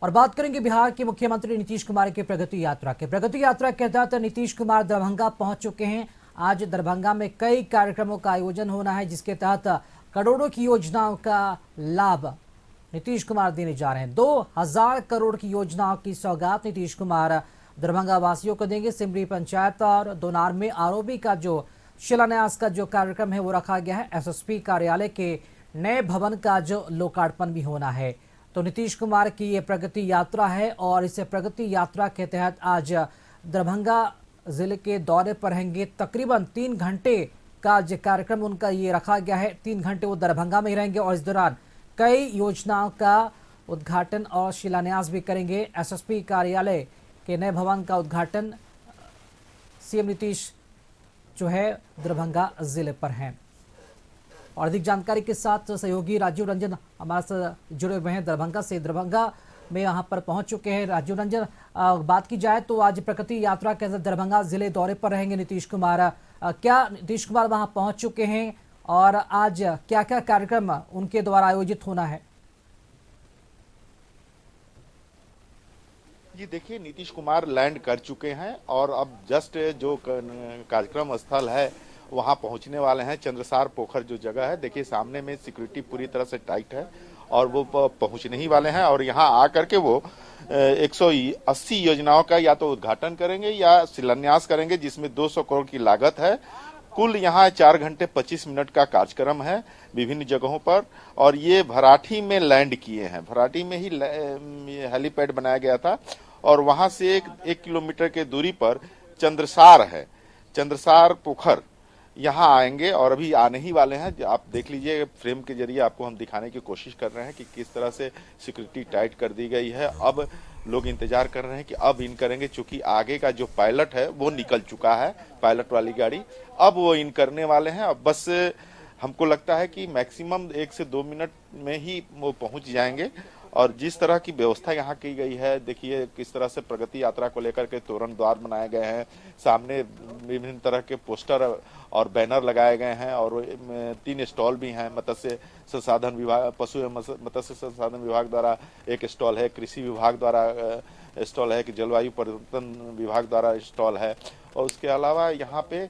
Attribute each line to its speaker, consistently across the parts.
Speaker 1: और बात करेंगे बिहार के मुख्यमंत्री नीतीश कुमार की प्रगति यात्रा के तहत नीतीश कुमार दरभंगा पहुंच चुके हैं। आज दरभंगा में कई कार्यक्रमों का आयोजन होना है, जिसके तहत करोड़ों की योजनाओं का लाभ नीतीश कुमार देने जा रहे हैं। 2000 करोड़ की योजनाओं की सौगात नीतीश कुमार दरभंगा वासियों को देंगे। सिमरी पंचायत और दोनार में आरओबी का जो शिलान्यास का जो कार्यक्रम है वो रखा गया है। एसएसपी कार्यालय के नए भवन का जो लोकार्पण भी होना है। तो नीतीश कुमार की ये प्रगति यात्रा है और इस प्रगति यात्रा के तहत आज दरभंगा जिले के दौरे पर रहेंगे। तकरीबन 3 घंटे का जो कार्यक्रम उनका ये रखा गया है। 3 घंटे वो दरभंगा में ही रहेंगे और इस दौरान कई योजनाओं का उद्घाटन और शिलान्यास भी करेंगे। एसएसपी कार्यालय के नए भवन का उद्घाटन सीएम नीतीश जो है दरभंगा जिले पर हैं। और अधिक जानकारी के साथ सहयोगी राजीव रंजन हमारे साथ जुड़े हुए हैं दरभंगा से। दरभंगा में यहाँ पर पहुंच चुके हैं राजीव रंजन। बात की जाए तो आज प्रगति यात्रा के दरभंगा जिले दौरे पर रहेंगे नीतीश कुमार। क्या नीतीश कुमार वहां पहुंच चुके हैं और आज क्या क्या कार्यक्रम उनके द्वारा आयोजित होना है?
Speaker 2: जी देखिए, नीतीश कुमार लैंड कर चुके हैं और अब जस्ट जो कार्यक्रम स्थल है वहां पहुंचने वाले हैं। चंद्रसार पोखर जो जगह है, देखिए सामने में सिक्योरिटी पूरी तरह से टाइट है और वो पहुंचने ही वाले हैं। और यहां आकर के वो 180 योजनाओं का या तो उद्घाटन करेंगे या शिलान्यास करेंगे, जिसमें 200 करोड़ की लागत है। कुल यहाँ 4 घंटे 25 मिनट का कार्यक्रम है विभिन्न जगहों पर। और ये भराठी में लैंड किए हैं। भराठी में ही हेलीपैड बनाया गया था और वहां से एक किलोमीटर के दूरी पर चंद्रसार है, चंद्रसार पोखर, यहाँ आएंगे और अभी आने ही वाले हैं। आप देख लीजिए, फ्रेम के जरिए आपको हम दिखाने की कोशिश कर रहे हैं कि किस तरह से सिक्योरिटी टाइट कर दी गई है। अब लोग इंतजार कर रहे हैं कि अब इन करेंगे, चूंकि आगे का जो पायलट है वो निकल चुका है, पायलट वाली गाड़ी, अब वो इन करने वाले हैं। अब बस हमको लगता है कि मैक्सिमम 1 से 2 मिनट में ही वो पहुंच जाएंगे। और जिस तरह की व्यवस्था यहाँ की गई है, देखिए किस तरह से प्रगति यात्रा को लेकर के तोरण द्वार बनाए गए हैं, सामने विभिन्न तरह के पोस्टर और बैनर लगाए गए हैं और 3 स्टॉल भी हैं। मत्स्य संसाधन विभाग, पशु एवं मत्स्य संसाधन विभाग द्वारा एक स्टॉल है, कृषि विभाग द्वारा स्टॉल है, कि जलवायु परिवर्तन विभाग द्वारा स्टॉल है। और उसके अलावा यहाँ पे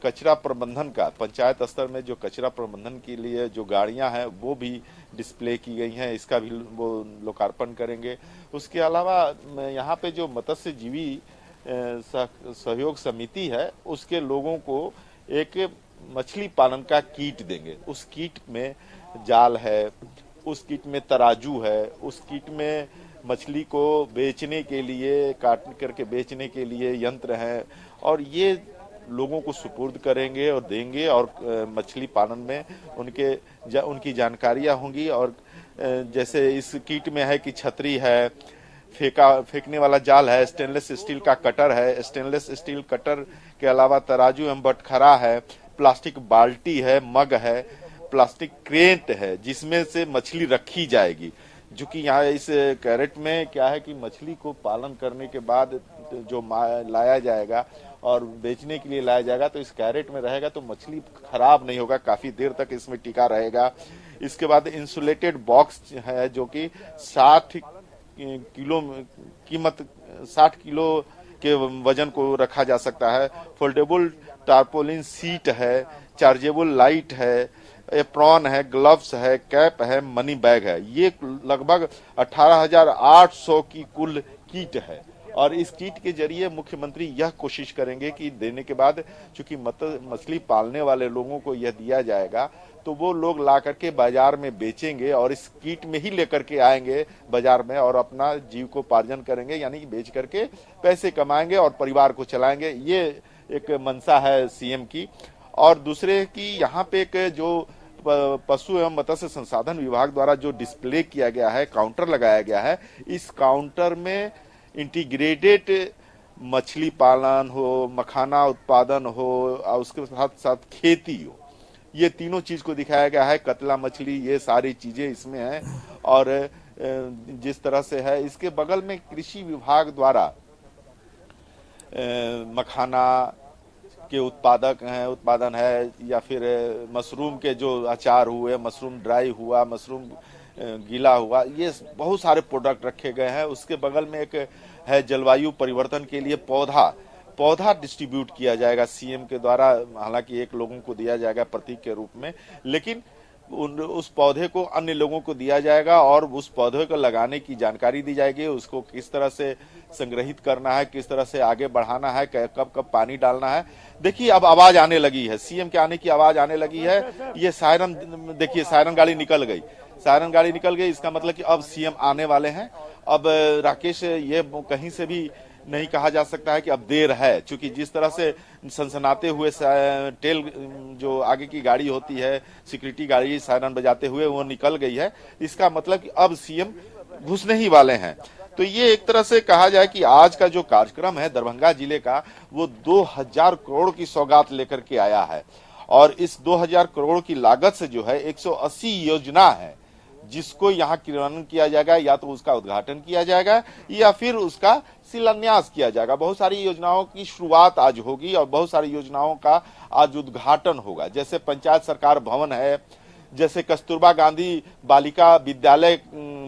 Speaker 2: कचरा प्रबंधन का, पंचायत स्तर में जो कचरा प्रबंधन के लिए जो गाड़ियां हैं वो भी डिस्प्ले की गई हैं, इसका भी वो लोकार्पण करेंगे। उसके अलावा यहाँ पे जो मत्स्य जीवी सहयोग समिति है उसके लोगों को एक मछली पालन का किट देंगे। उस किट में जाल है, उस किट में तराजू है, उस किट में मछली को बेचने के लिए, काट करके बेचने के लिए यंत्र हैं और ये लोगों को सुपुर्द करेंगे और देंगे। और मछली पालन में उनकी जानकारियां होंगी। और जैसे इस किट में है कि छतरी है, फेंकने वाला जाल है, स्टेनलेस स्टील का कटर है, स्टेनलेस स्टील कटर के अलावा तराजू एवं बटखरा है, प्लास्टिक बाल्टी है, मग है, प्लास्टिक क्रेट है जिसमें से मछली रखी जाएगी। जो कि यहाँ इस कैरेट में क्या है कि मछली को पालन करने के बाद जो लाया जाएगा और बेचने के लिए लाया जाएगा तो इस कैरेट में रहेगा, तो मछली खराब नहीं होगा, काफी देर तक इसमें टिका रहेगा। इसके बाद इंसुलेटेड बॉक्स है जो कि 60 किलो कीमत, 60 किलो के वजन को रखा जा सकता है। फोल्डेबल टारपोलिन सीट है, चार्जेबल लाइट है, एप्रॉन है, ग्लव्स है, कैप है, मनी बैग है। ये लगभग 18,800 की कुल किट है। और इस किट के जरिए मुख्यमंत्री यह कोशिश करेंगे कि देने के बाद, चूंकि मछली पालने वाले लोगों को यह दिया जाएगा तो वो लोग ला करके बाजार में बेचेंगे और इस किट में ही लेकर के आएंगे बाजार में और अपना जीविकोपार्जन करेंगे, यानी कि बेच करके पैसे कमाएंगे और परिवार को चलाएंगे। ये एक मंशा है सीएम की। और दूसरे की यहाँ पे एक जो पशु एवं मत्स्य संसाधन विभाग द्वारा जो डिस्प्ले किया गया है, काउंटर लगाया गया है, इस काउंटर में इंटीग्रेटेड मछली पालन हो, मखाना उत्पादन हो और उसके साथ साथ खेती हो, ये तीनों चीज को दिखाया गया है। कतला मछली, ये सारी चीजें इसमें हैं। और जिस तरह से है, इसके बगल में कृषि विभाग द्वारा मखाना के उत्पादन है, या फिर मशरूम के जो अचार हुए, मशरूम ड्राई हुआ, मशरूम गीला हुआ, ये बहुत सारे प्रोडक्ट रखे गए हैं। उसके बगल में एक है जलवायु परिवर्तन के लिए पौधा डिस्ट्रीब्यूट किया जाएगा सीएम के द्वारा, हालांकि एक लोगों को दिया जाएगा प्रतीक के रूप में, लेकिन उस पौधे को अन्य लोगों को दिया जाएगा और उस पौधे को लगाने की जानकारी दी जाएगी, उसको किस तरह से संग्रहित करना है, किस तरह से आगे बढ़ाना है, कब कब पानी डालना है। देखिए अब आवाज आने लगी है, सीएम के आने की आवाज आने लगी है। ये सायरन, देखिए सायरन गाड़ी निकल गई, इसका मतलब कि अब सीएम आने वाले हैं। अब राकेश, ये कहीं से भी नहीं कहा जा सकता है कि अब देर है, क्योंकि जिस तरह से सनसनाते हुए टेल जो आगे की गाड़ी होती है, सिक्योरिटी गाड़ी सायरन बजाते हुए वो निकल गई है, इसका मतलब कि अब सीएम घुसने ही वाले हैं। तो ये एक तरह से कहा जाए कि आज का जो कार्यक्रम है दरभंगा जिले का, वो 2000 करोड़ की सौगात लेकर के आया है। और इस 2000 करोड़ की लागत से जो है 180 योजना है जिसको यहाँ क्रियान्वयन किया जाएगा, या तो उसका उद्घाटन किया जाएगा या फिर उसका शिलान्यास किया जाएगा। बहुत सारी योजनाओं की शुरुआत आज होगी और बहुत सारी योजनाओं का आज उद्घाटन होगा। जैसे पंचायत सरकार भवन है, जैसे कस्तूरबा गांधी बालिका विद्यालय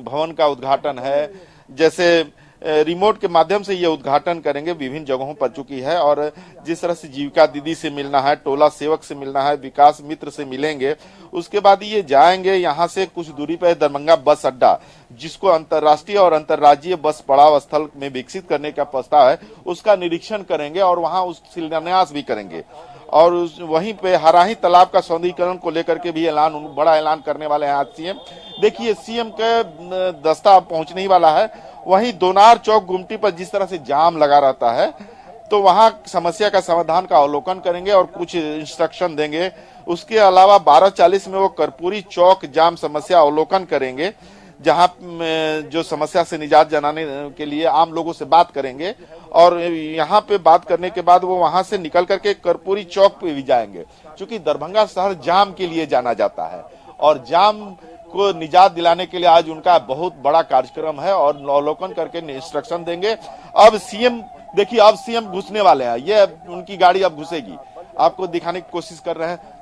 Speaker 2: भवन का उद्घाटन है, जैसे रिमोट के माध्यम से ये उद्घाटन करेंगे, विभिन्न जगहों पर चुकी है। और जिस तरह से जीविका दीदी से मिलना है, टोला सेवक से मिलना है, विकास मित्र से मिलेंगे, उसके बाद ये जाएंगे यहाँ से कुछ दूरी पर दरभंगा बस अड्डा, जिसको अंतर्राष्ट्रीय और अंतर्राज्यीय बस पड़ाव स्थल में विकसित करने का प्रस्ताव है, उसका निरीक्षण करेंगे और वहाँ उस शिलान्यास भी करेंगे। और वहीं पे हराही तालाब का सौंदर्यीकरण को लेकर के भी बड़ा ऐलान करने वाले हैं आज सीएम। देखिए सीएम के दस्ता पहुंचने ही वाला है। वहीं दोनार चौक गुमटी पर जिस तरह से जाम लगा रहता है, तो वहां समस्या का समाधान का अवलोकन करेंगे और कुछ इंस्ट्रक्शन देंगे। उसके अलावा 12:40 में वो कर्पूरी चौक जाम समस्या अवलोकन करेंगे, जहां जो समस्या से निजात दिलाने के लिए आम लोगों से बात करेंगे। और यहाँ पे बात करने के बाद वो वहां से निकल करके कर्पूरी चौक पे भी जाएंगे, क्योंकि दरभंगा शहर जाम के लिए जाना जाता है और जाम को निजात दिलाने के लिए आज उनका बहुत बड़ा कार्यक्रम है और अवलोकन करके इंस्ट्रक्शन देंगे। अब सीएम, देखिए अब सीएम घुसने वाले हैं, ये उनकी गाड़ी अब घुसेगी, आपको दिखाने की कोशिश कर रहे हैं।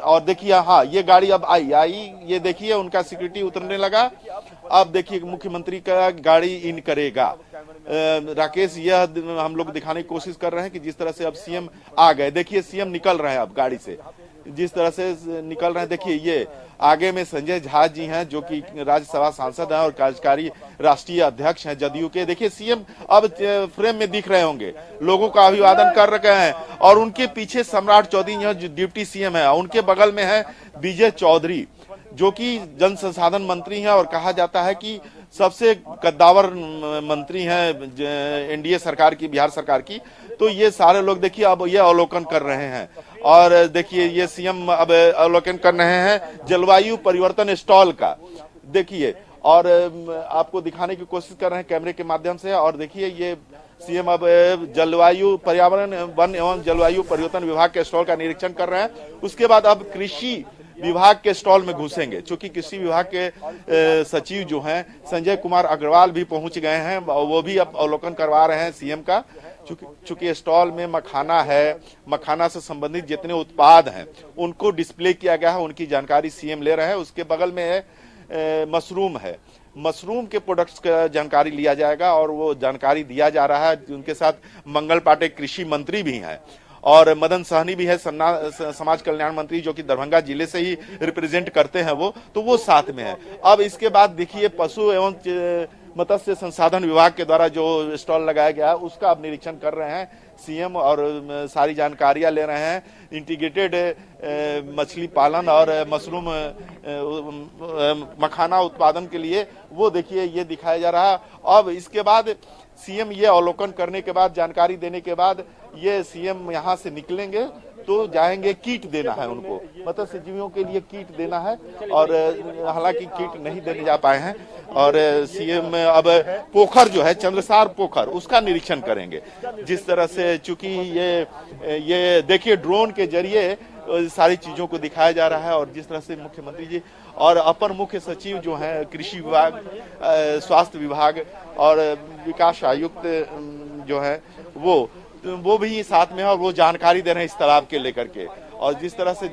Speaker 2: और देखिए हाँ, ये गाड़ी अब आई, ये देखिए उनका सिक्योरिटी उतरने लगा। अब देखिए मुख्यमंत्री का गाड़ी इन करेगा। राकेश, यह हम लोग दिखाने की कोशिश कर रहे हैं कि जिस तरह से अब सीएम आ गए, देखिए सीएम निकल रहे हैं अब गाड़ी से, जिस तरह से निकल रहे हैं। देखिए ये आगे में संजय झा जी हैं, जो कि राज्यसभा सांसद हैं और कार्यकारी राष्ट्रीय अध्यक्ष हैं जदयू के। देखिए सीएम अब फ्रेम में दिख रहे होंगे, लोगों का अभिवादन कर रहे हैं। और उनके पीछे सम्राट चौधरी जो डिप्टी सीएम है, उनके बगल में है विजय चौधरी, जो कि जन संसाधन मंत्री हैं और कहा जाता है कि सबसे कद्दावर मंत्री हैं एनडीए सरकार की, बिहार सरकार की। तो ये सारे लोग देखिए अब ये अवलोकन कर रहे हैं। और देखिए ये सीएम अब अवलोकन कर रहे हैं जलवायु परिवर्तन स्टॉल का, देखिए, और आपको दिखाने की कोशिश कर रहे हैं कैमरे के माध्यम से। और देखिए ये सीएम अब जलवायु पर्यावरण वन एवं जलवायु परिवर्तन विभाग के स्टॉल का निरीक्षण कर रहे हैं। उसके बाद अब कृषि विभाग के स्टॉल में घुसेंगे, क्योंकि कृषि विभाग के सचिव जो हैं संजय कुमार अग्रवाल भी पहुंच गए हैं, वो भी अब अवलोकन करवा रहे हैं सीएम का। चूंकि स्टॉल में मखाना है, मखाना से संबंधित जितने उत्पाद हैं उनको डिस्प्ले किया गया है, उनकी जानकारी सीएम ले रहे हैं। उसके बगल में है मशरूम है, मशरूम के प्रोडक्ट्स का जानकारी लिया जाएगा और वो जानकारी दिया जा रहा है। उनके साथ मंगल पांडे कृषि मंत्री भी हैं और मदन सहनी भी है समाज कल्याण मंत्री, जो कि दरभंगा जिले से ही रिप्रेजेंट करते हैं वो साथ में है। अब इसके बाद देखिए पशु एवं मत्स्य संसाधन विभाग के द्वारा जो स्टॉल लगाया गया है उसका अब निरीक्षण कर रहे हैं सीएम और सारी जानकारियां ले रहे हैं। इंटीग्रेटेड मछली पालन और मशरूम मखाना उत्पादन के लिए वो देखिए ये दिखाया जा रहा है। अब इसके बाद सीएम ये अवलोकन करने के बाद, जानकारी देने के बाद ये सीएम यहाँ से निकलेंगे तो जाएंगे किट देना है उनको, मत्स्यजीवियों के लिए किट देना है। और हालांकि किट नहीं देने जा पाए हैं। और सीएम अब पोखर जो है चंद्रसार पोखर, उसका निरीक्षण करेंगे। जिस तरह से चूंकि ये देखिए ड्रोन के जरिए सारी चीजों को दिखाया जा रहा है। और जिस तरह से मुख्यमंत्री जी और अपर मुख्य सचिव जो हैं कृषि विभाग, स्वास्थ्य विभाग और विकास आयुक्त जो है वो भी साथ में है और वो जानकारी दे रहे हैं इस तालाब के लेकर के। और जिस तरह से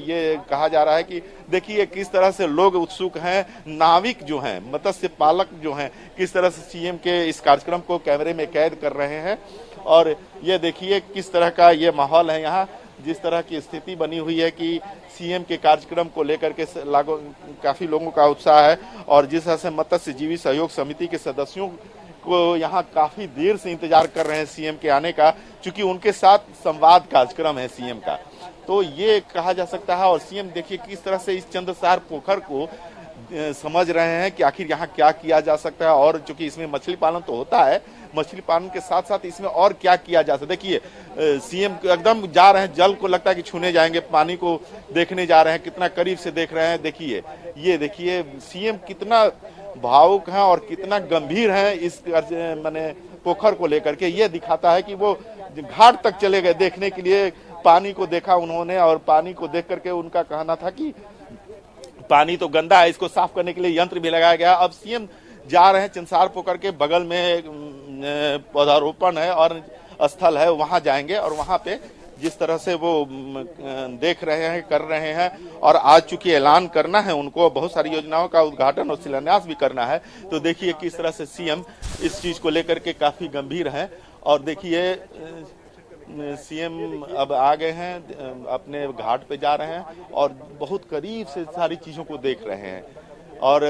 Speaker 2: ये कहा जा रहा है कि देखिए किस तरह से लोग उत्सुक हैं, नाविक जो हैं, मत्स्य पालक जो हैं, किस तरह से सीएम के इस कार्यक्रम को कैमरे में कैद कर रहे हैं। और ये देखिए किस तरह का ये माहौल है यहाँ, जिस तरह की स्थिति बनी हुई है कि सीएम के कार्यक्रम को लेकर के काफी लोगों का उत्साह है। और जिस तरह से मत्स्यजीवी सहयोग समिति के सदस्यों को यहाँ काफी देर से इंतजार कर रहे हैं सीएम के आने का, क्योंकि उनके साथ संवाद कार्यक्रम है सीएम का, तो ये कहा जा सकता है। और सीएम देखिए किस तरह से इस चंद्रसार पोखर को समझ रहे हैं कि आखिर यहाँ क्या किया जा सकता है। और चूंकि इसमें मछली पालन तो होता है, मछली पालन के साथ साथ इसमें और क्या किया जा सकता है। देखिए सीएम एकदम जा रहे हैं, जल को लगता है कि छूने जाएंगे, पानी को देखने जा रहे हैं, कितना करीब से देख रहे हैं। देखिए ये देखिए सीएम कितना भावुक हैं और कितना गंभीर हैं इस माने पोखर को लेकर के। ये दिखाता है कि वो घाट तक चले गए देखने के लिए, पानी को देखा उन्होंने, और पानी को देख करके उनका कहना था कि पानी तो गंदा है, इसको साफ करने के लिए यंत्र भी लगाया गया। अब सीएम जा रहे हैं चंद्रसार पोखर के बगल में पौधारोपण है और स्थल है, वहां जाएंगे और वहां पे जिस तरह से वो देख रहे हैं, कर रहे हैं। और आज चूंकि ऐलान करना है उनको, बहुत सारी योजनाओं का उद्घाटन और शिलान्यास भी करना है, तो देखिए किस तरह से सीएम इस चीज को लेकर के काफी गंभीर हैं। और देखिए सीएम अब आ गए हैं, अपने घाट पे जा रहे हैं और बहुत करीब से सारी चीजों को देख रहे हैं। और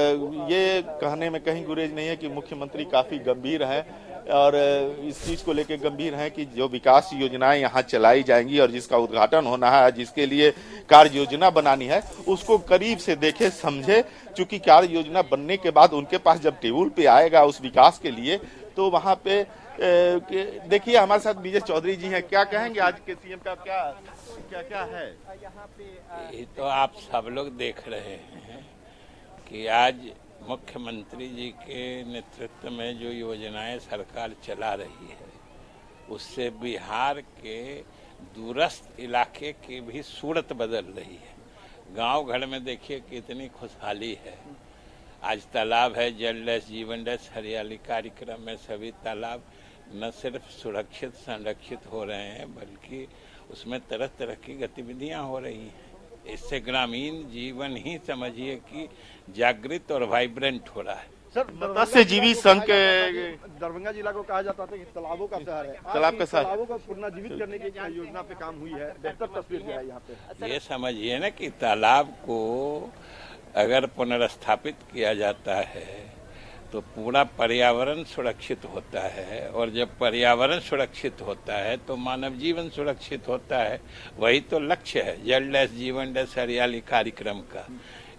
Speaker 2: ये कहने में कहीं गुरेज नहीं है कि मुख्यमंत्री काफी गंभीर हैं और इस चीज को लेकर गंभीर हैं कि जो विकास योजनाएं यहाँ चलाई जाएंगी और जिसका उद्घाटन होना है, जिसके लिए कार्य योजना बनानी है, उसको करीब से देखे समझे। चूंकि कार्य योजना बनने के बाद उनके पास जब टेबल पे आएगा उस विकास के लिए, तो वहां पे देखिए हमारे साथ विजय चौधरी जी हैं। क्या कहेंगे आज के सीएम का क्या क्या क्या है?
Speaker 3: ये तो आप सब लोग देख रहे हैं कि आज मुख्यमंत्री जी के नेतृत्व में जो योजनाएं सरकार चला रही है, उससे बिहार के दूरस्थ इलाके की भी सूरत बदल रही है। गांव घर में देखिए कितनी खुशहाली है। आज तालाब है, जल डैश जीवन डैश हरियाली कार्यक्रम में सभी तालाब न सिर्फ सुरक्षित संरक्षित हो रहे हैं, बल्कि उसमें तरह तरह की गतिविधियां हो रही हैं। इससे ग्रामीण जीवन ही समझिए कि जागृत और वाइब्रेंट हो रहा है।
Speaker 4: सर,
Speaker 2: मत्स्यजीवी संघ के
Speaker 4: दरभंगा जिला को कहा जाता था कि तालाबों का शहर है।
Speaker 2: तालाब का शहर,
Speaker 4: तालाबों को पुनर्जीवित करने की योजना पे काम हुई है, बेहतर तस्वीर है यहाँ पे।
Speaker 3: ये समझिए ना कि तालाब को अगर पुनर्स्थापित किया जाता है तो पूरा पर्यावरण सुरक्षित होता है, और जब पर्यावरण सुरक्षित होता है तो मानव जीवन सुरक्षित होता है। वही तो लक्ष्य है जल डैश जीवन डैश हरियाली कार्यक्रम का,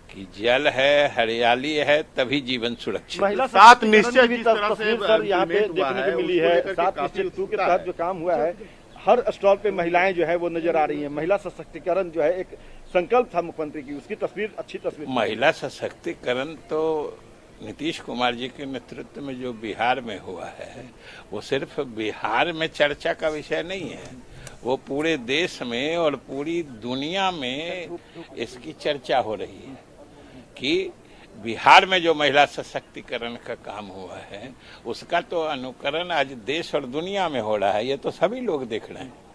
Speaker 3: कि जल है, हरियाली है, तभी जीवन सुरक्षित।
Speaker 4: महिला
Speaker 2: सात निश्चय
Speaker 4: की तस्वीर सर यहाँ पे देखने को मिली है। 7 निश्चय 2 के तहत जो काम हुआ है, हर स्टॉल पे महिलाएं जो है वो नजर आ रही हैं। महिला सशक्तिकरण जो है एक संकल्प था मुख्यमंत्री की, उसकी तस्वीर अच्छी तस्वीर।
Speaker 3: महिला सशक्तिकरण तो नीतीश कुमार जी के नेतृत्व में जो बिहार में हुआ है, वो सिर्फ बिहार में चर्चा का विषय नहीं है, वो पूरे देश में और पूरी दुनिया में इसकी चर्चा हो रही है कि बिहार में जो महिला सशक्तिकरण का काम हुआ है, उसका तो अनुकरण आज देश और दुनिया में हो रहा है। ये तो सभी लोग देख रहे हैं।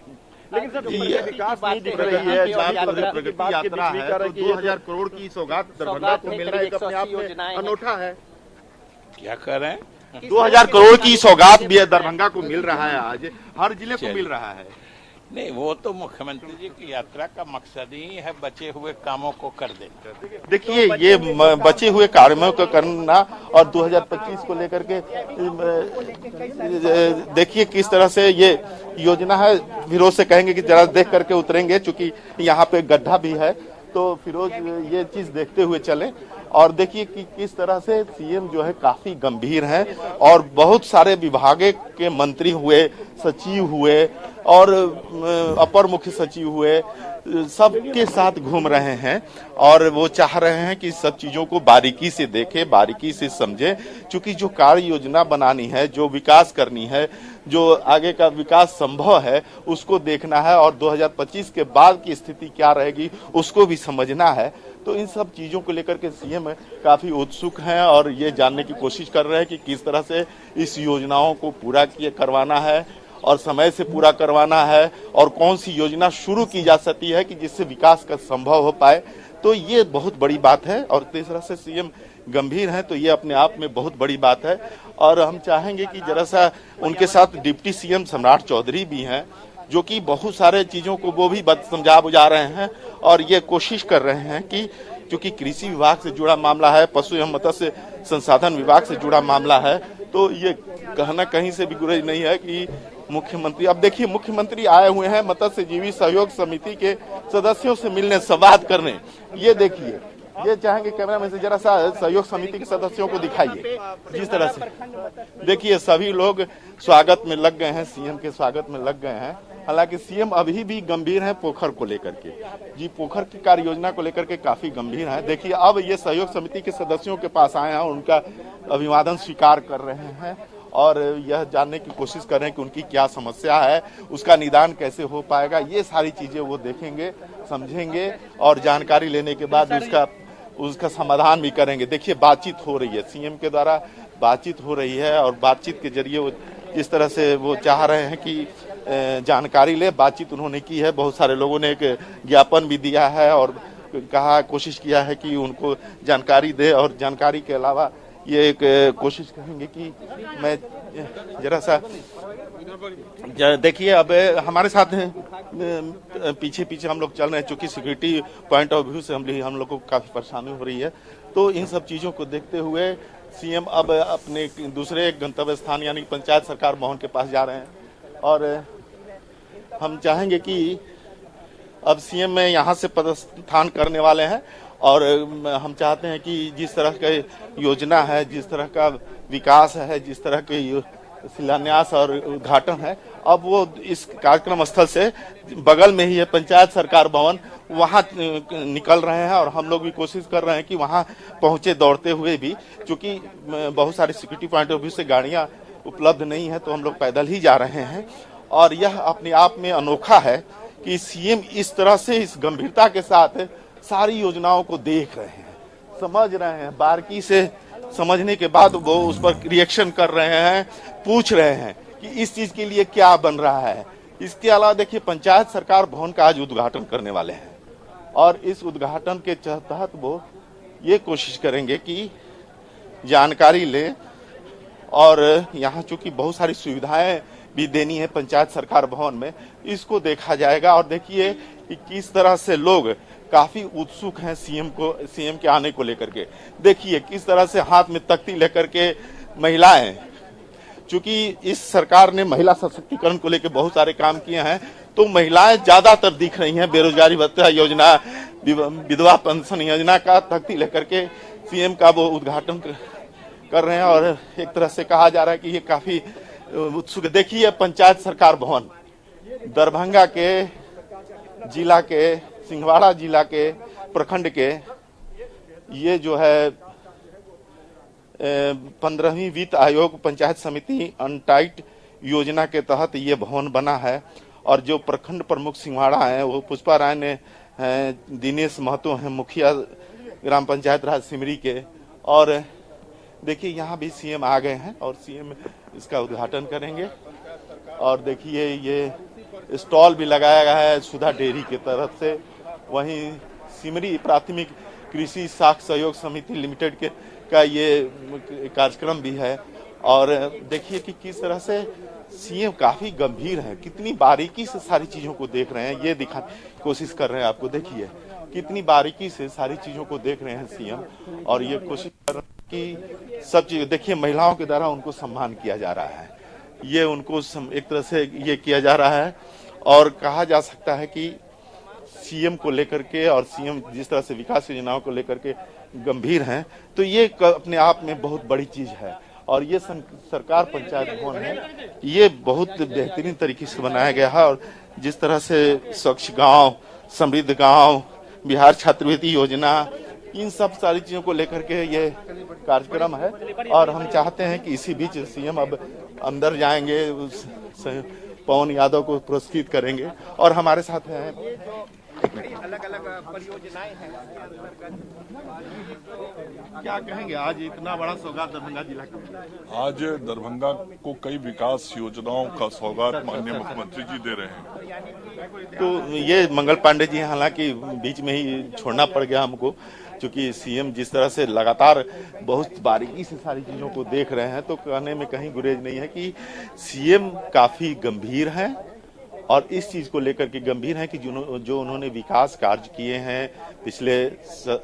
Speaker 4: लेकिन सर ये विकास नहीं दिख रही है,
Speaker 2: प्रगति यात्रा है, तो 2000 करोड़ की सौगात दरभंगा को मिल रहा है, अपने आप में अनोठा है।
Speaker 3: क्या कर रहे हैं?
Speaker 2: 2000 करोड़ की सौगात भी दरभंगा को मिल रहा है, आज हर जिले को मिल रहा है।
Speaker 3: नहीं, वो तो मुख्यमंत्री जी की यात्रा का मकसद ही है बचे हुए कामों को कर देना।
Speaker 2: देखिए ये बचे हुए कार्यों को करना और 2025 को लेकर के देखिए किस तरह से ये योजना है। फिरोज से कहेंगे कि जरा देख करके उतरेंगे, चूंकि यहाँ पे गड्ढा भी है, तो फिरोज ये चीज देखते हुए चले। और देखिए कि किस तरह से सीएम जो है काफी गंभीर हैं और बहुत सारे विभागे के मंत्री हुए, सचिव हुए और अपर मुख्य सचिव हुए, सबके साथ घूम रहे हैं और वो चाह रहे हैं कि सब चीजों को बारीकी से देखें, बारीकी से समझें। क्योंकि जो कार्य योजना बनानी है, जो विकास करनी है, जो आगे का विकास संभव है, उसको देखना है और 2025 के बाद की स्थिति क्या रहेगी उसको भी समझना है। तो इन सब चीजों को लेकर के सीएम काफी उत्सुक हैं और ये जानने की कोशिश कर रहे हैं कि किस तरह से इस योजनाओं को पूरा करवाना है और समय से पूरा करवाना है और कौन सी योजना शुरू की जा सकती है कि जिससे विकास का संभव हो पाए। तो ये बहुत बड़ी बात है और तीसरा से सीएम गंभीर हैं तो ये अपने आप में बहुत बड़ी बात है। और हम चाहेंगे कि जरा सा उनके साथ डिप्टी सीएम सम्राट चौधरी भी हैं जो कि बहुत सारे चीज़ों को वो भी समझा बुझा रहे हैं और ये कोशिश कर रहे हैं कि क्योंकि कृषि विभाग से जुड़ा मामला है, पशु एवं मत्स्य संसाधन विभाग से जुड़ा मामला है, तो ये कहना कहीं से भी गुरेज नहीं है कि मुख्यमंत्री, अब देखिए मुख्यमंत्री आए हुए हैं मत्स्य जीवी सहयोग समिति के सदस्यों से मिलने, संवाद करने। ये देखिए, ये चाहेंगे कैमरा में से जरा सा सहयोग समिति के सदस्यों को दिखाइए। जिस तरह से देखिए सभी लोग स्वागत में लग गए हैं, सीएम के स्वागत में लग गए हैं। हालांकि सीएम अभी भी गंभीर हैं पोखर को लेकर के, जी पोखर की कार्य योजना को लेकर के काफी गंभीर हैं। देखिए अब ये सहयोग समिति के सदस्यों के पास आए हैं, उनका अभिवादन स्वीकार कर रहे हैं और यह जानने की कोशिश कर रहे हैं कि उनकी क्या समस्या है, उसका निदान कैसे हो पाएगा। ये सारी चीजें वो देखेंगे, समझेंगे और जानकारी लेने के बाद उसका समाधान भी करेंगे। देखिए बातचीत हो रही है, सीएम के द्वारा बातचीत हो रही है और बातचीत के जरिए वो इस तरह से वो चाह रहे हैं कि जानकारी ले। बातचीत उन्होंने की है, बहुत सारे लोगों ने एक ज्ञापन भी दिया है और कहा, कोशिश किया है कि उनको जानकारी दे और जानकारी के अलावा ये एक कोशिश करेंगे कि मैं जरा सा देखिए अब हमारे साथ पीछे पीछे हम लोग चल रहे हैं, चूंकि सिक्योरिटी पॉइंट ऑफ व्यू से हम लोग को काफी परेशानी हो रही है। तो इन सब चीजों को देखते हुए सीएम अब अपने दूसरे गंतव्य स्थान यानी पंचायत सरकार भवन के पास जा रहे हैं और हम चाहेंगे कि अब सीएम में यहाँ से पदस्थान करने वाले हैं और हम चाहते हैं कि जिस तरह का योजना है, जिस तरह का विकास है, जिस तरह के शिलान्यास और उद्घाटन है, अब वो इस कार्यक्रम स्थल से बगल में ही है पंचायत सरकार भवन, वहां निकल रहे हैं और हम लोग भी कोशिश कर रहे हैं कि वहां पहुंचे दौड़ते हुए भी, क्योंकि बहुत सारी सिक्योरिटी पॉइंट ऑफ व्यू से गाड़ियां उपलब्ध नहीं है तो हम लोग पैदल ही जा रहे हैं। और यह अपने आप में अनोखा है कि सीएम इस तरह से इस गंभीरता के साथ सारी योजनाओं को देख रहे हैं, समझ रहे हैं, बारीकी से समझने के बाद वो उस पर रिएक्शन कर रहे हैं, पूछ रहे हैं कि इस चीज के लिए क्या बन रहा है। इसके अलावा देखिए पंचायत सरकार भवन का आज उद्घाटन करने वाले हैं और इस उद्घाटन के तहत वो ये कोशिश करेंगे कि जानकारी ले और यहाँ चूंकि बहुत सारी सुविधाएं भी देनी है पंचायत सरकार भवन में, इसको देखा जाएगा। और देखिए कि किस तरह से लोग काफी उत्सुक हैं सीएम के आने को लेकर के। देखिए किस तरह से हाथ में तख्ती लेकर के महिलाएं, चूंकि इस सरकार ने महिला सशक्तिकरण को लेकर बहुत सारे काम किए हैं तो महिलाएं ज्यादातर दिख रही हैं। बेरोजगारी भत्ता योजना, विधवा पेंशन योजना का तख्ती लेकर के सीएम का वो उद्घाटन कर रहे हैं और एक तरह से कहा जा रहा है कि ये काफी उत्सुक। देखिए पंचायत सरकार भवन दरभंगा के जिला के, सिंहवाड़ा जिला के प्रखंड के, ये जो है 15वीं वित्त आयोग पंचायत समिति अनटाइट योजना के तहत ये भवन बना है और जो प्रखंड प्रमुख सिंहवाड़ा हैं वो पुष्पा राय ने, दिनेश महतो हैं मुखिया ग्राम पंचायत राज सिमरी के। और देखिए यहाँ भी सीएम आ गए हैं और सीएम इसका उद्घाटन करेंगे। और देखिए ये स्टॉल भी लगाया गया है सुधा डेयरी की तरफ से, वहीं सिमरी प्राथमिक कृषि साख सहयोग समिति लिमिटेड के का ये कार्यक्रम भी है। और देखिए कि किस तरह से सीएम काफी गंभीर हैं, कितनी बारीकी से सारी चीजों को देख रहे हैं, ये दिखाने की कोशिश कर रहे हैं आपको। देखिए कितनी बारीकी से सारी चीजों को देख रहे हैं सीएम और ये कोशिश कर रहे हैं कि सब चीज। देखिए महिलाओं के द्वारा उनको सम्मान किया जा रहा है, ये उनको एक तरह से ये किया जा रहा है और कहा जा सकता है कि सीएम को लेकर के और सीएम जिस तरह से विकास योजनाओं को लेकर के गंभीर हैं तो ये अपने आप में बहुत बड़ी चीज है। और ये सरकार पंचायत भवन है, ये बहुत बेहतरीन तरीके से बनाया गया है और जिस तरह से स्वच्छ गांव, समृद्ध गांव, बिहार छात्रवृत्ति योजना, इन सब सारी चीजों को लेकर के ये कार्यक्रम है। और हम चाहते हैं कि इसी बीच सीएम अब अंदर जाएंगे, उस पवन यादव को पुरस्कृत करेंगे। और हमारे साथ हैं
Speaker 5: अलग अलग परियोजनाएं हैं।
Speaker 4: क्या कहेंगे आज इतना बड़ा सौगात दरभंगा जिला का?
Speaker 6: आज दरभंगा को कई विकास योजनाओं का सौगात माननीय मुख्यमंत्री जी दे रहे हैं।
Speaker 2: तो ये मंगल पांडे जी हालांकि बीच में ही छोड़ना पड़ गया हमको, क्योंकि सीएम जिस तरह से लगातार बहुत बारीकी से सारी चीजों को देख रहे हैं, तो कहने में कहीं गुरेज नहीं है कि सीएम काफी गंभीर हैं और इस चीज को लेकर के गंभीर हैं कि जो उन्होंने विकास कार्य किए हैं पिछले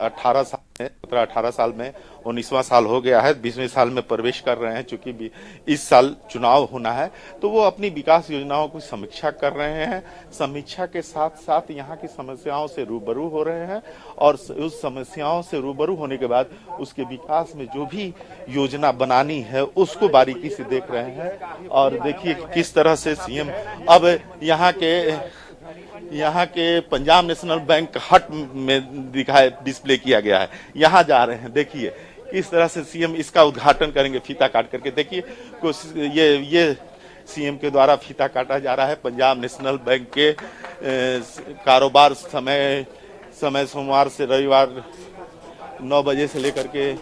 Speaker 2: 18 साल में 19वां साल हो गया है, 20वें साल में प्रवेश कर रहे हैं। चूंकि इस साल चुनाव होना है तो वो अपनी विकास योजनाओं की समीक्षा कर रहे हैं। समीक्षा के साथ साथ यहाँ की समस्याओं से रूबरू हो रहे हैं और उस समस्याओं से रूबरू होने के बाद उसके विकास में जो भी योजना बनानी है उसको बारीकी से देख रहे हैं। और देखिए किस तरह से सीएम अब यहाँ के पंजाब नेशनल बैंक हट में डिस्प्ले किया गया है, यहाँ जा रहे हैं। देखिए किस तरह से सीएम इसका उद्घाटन करेंगे फीता काट करके। देखिए ये सीएम के द्वारा फीता काटा जा रहा है पंजाब नेशनल बैंक के कारोबार समय सोमवार से रविवार 9 बजे से लेकर के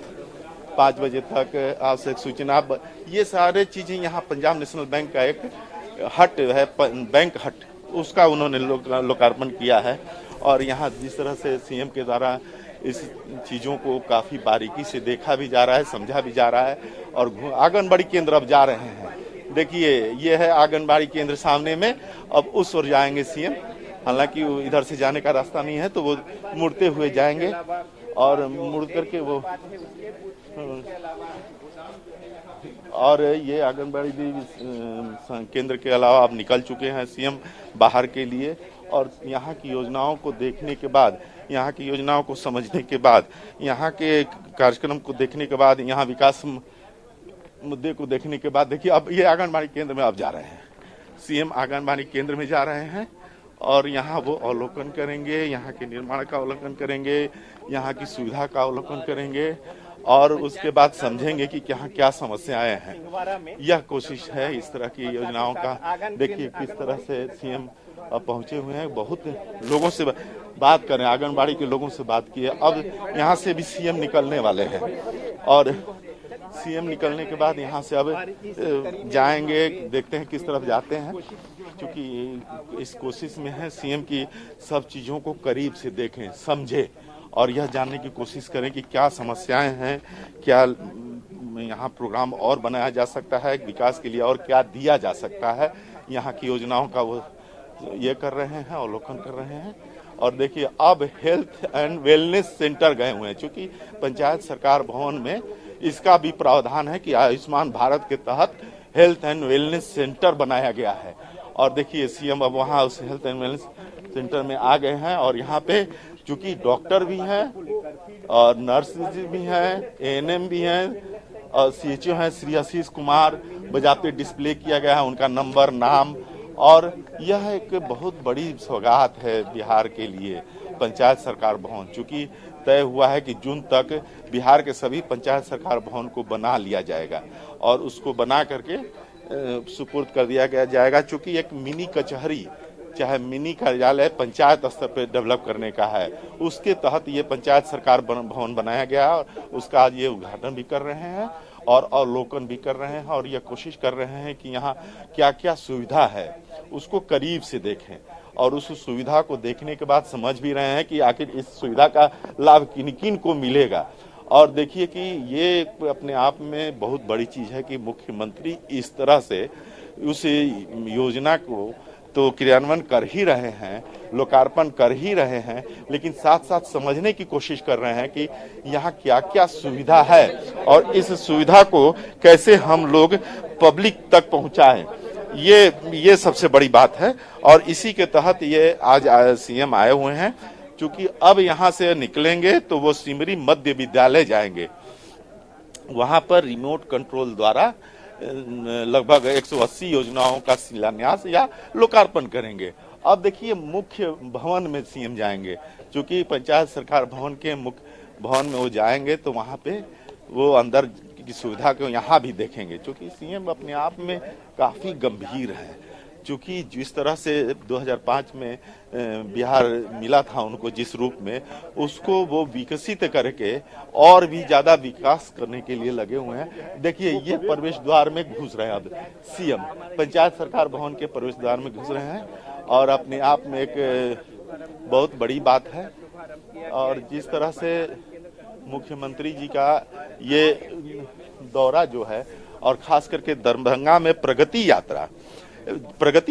Speaker 2: 5 बजे तक आवश्यक सूचना। ये सारे चीजें यहाँ पंजाब नेशनल बैंक का एक हट है, बैंक हट, उसका उन्होंने लोकार्पण किया है। और यहाँ जिस तरह से सीएम के द्वारा इस चीजों को काफी बारीकी से देखा भी जा रहा है, समझा भी जा रहा है। और आंगनबाड़ी केंद्र अब जा रहे हैं। देखिए ये है आंगनबाड़ी केंद्र सामने में, अब उस ओर जाएंगे सीएम। हालांकि इधर से जाने का रास्ता नहीं है तो वो मुड़ते हुए जाएंगे और मुड़ करके वो और ये आंगनबाड़ी केंद्र के अलावा अब निकल चुके हैं सीएम बाहर के लिए। और यहाँ की योजनाओं को देखने के बाद, यहाँ की योजनाओं को समझने के बाद, यहाँ के कार्यक्रम को देखने के बाद, यहाँ विकास मुद्दे को देखने के बाद देखिए अब ये आंगनबाड़ी केंद्र में अब जा रहे हैं। सीएम आंगनबाड़ी केंद्र में जा रहे हैं और यहाँ वो अवलोकन करेंगे, यहाँ के निर्माण का अवलोकन करेंगे, यहाँ की सुविधा का अवलोकन करेंगे और उसके बाद समझेंगे कि यहाँ क्या समस्याएं हैं। यह कोशिश है इस तरह की योजनाओं का। देखिए किस तरह से सीएम अब पहुंचे हुए हैं, बहुत लोगों से बात करें, आंगनबाड़ी के लोगों से बात की है। अब यहाँ से भी सीएम निकलने वाले हैं और सीएम निकलने के बाद यहाँ से अब जाएंगे, देखते हैं किस तरफ जाते हैं। क्योंकि इस कोशिश में है सीएम की सब चीजों को करीब से देखें, समझे और यह जानने की कोशिश करें कि क्या समस्याएं हैं, क्या यहाँ प्रोग्राम और बनाया जा सकता है विकास के लिए और क्या दिया जा सकता है। यहाँ की योजनाओं का वो ये कर रहे हैं, अवलोकन कर रहे हैं। और देखिए अब हेल्थ एंड वेलनेस सेंटर गए हुए हैं, क्योंकि पंचायत सरकार भवन में इसका भी प्रावधान है कि आयुष्मान भारत के तहत हेल्थ एंड वेलनेस सेंटर बनाया गया है। और देखिए सीएम अब वहाँ उस हेल्थ एंड वेलनेस सेंटर में आ गए हैं और यहाँ पे चूंकि डॉक्टर भी हैं और नर्स भी हैं, एएनएम भी हैं और सीएचओ हैं श्री आशीष कुमार, बजाते डिस्प्ले किया गया है उनका नंबर, नाम। और यह एक बहुत बड़ी सौगात है बिहार के लिए पंचायत सरकार भवन। चूंकि तय हुआ है कि जून तक बिहार के सभी पंचायत सरकार भवन को बना लिया जाएगा और उसको बना करके सुपुर्द कर दिया जाएगा। चूंकि एक मिनी कचहरी चाहे मिनी कार्यालय पंचायत स्तर पर डेवलप करने का है, उसके तहत ये पंचायत सरकार भवन बनाया गया और उसका आज ये उद्घाटन भी कर रहे हैं और अवलोकन भी कर रहे हैं और ये कोशिश कर रहे हैं कि यहाँ क्या क्या सुविधा है उसको करीब से देखें और उस सुविधा को देखने के बाद समझ भी रहे हैं कि आखिर इस सुविधा का लाभ किन किन को मिलेगा। और देखिए कि ये अपने आप में बहुत बड़ी चीज है कि मुख्यमंत्री इस तरह से उस योजना को तो क्रियान्वयन कर ही रहे हैं, लोकार्पण कर ही रहे हैं, लेकिन साथ साथ समझने की कोशिश कर रहे हैं कि यहाँ क्या क्या सुविधा है और इस सुविधा को कैसे हम लोग पब्लिक तक पहुँचाएं। ये सबसे बड़ी बात है और इसी के तहत ये आज सीएम आए हुए हैं। क्योंकि अब यहाँ से निकलेंगे तो वो सिमरी मध्य विद्यालय जाएंगे, वहां पर रिमोट कंट्रोल द्वारा लगभग 180 योजनाओं का शिलान्यास या लोकार्पण करेंगे। अब देखिए मुख्य भवन में सीएम जाएंगे, क्योंकि पंचायत सरकार भवन के मुख्य भवन में वो जाएंगे तो वहां पे वो अंदर की सुविधा को यहाँ भी देखेंगे। क्योंकि सीएम अपने आप में काफी गंभीर है, चूंकि जिस तरह से 2005 में बिहार मिला था उनको जिस रूप में, उसको वो विकसित करके और भी ज्यादा विकास करने के लिए लगे हुए हैं। देखिए ये प्रवेश द्वार में घुस रहे हैं, अब सीएम पंचायत सरकार भवन के प्रवेश द्वार में घुस रहे हैं और अपने आप में एक बहुत बड़ी बात है। और जिस तरह से मुख्यमंत्री जी का ये दौरा जो है, और खास करके दरभंगा में प्रगति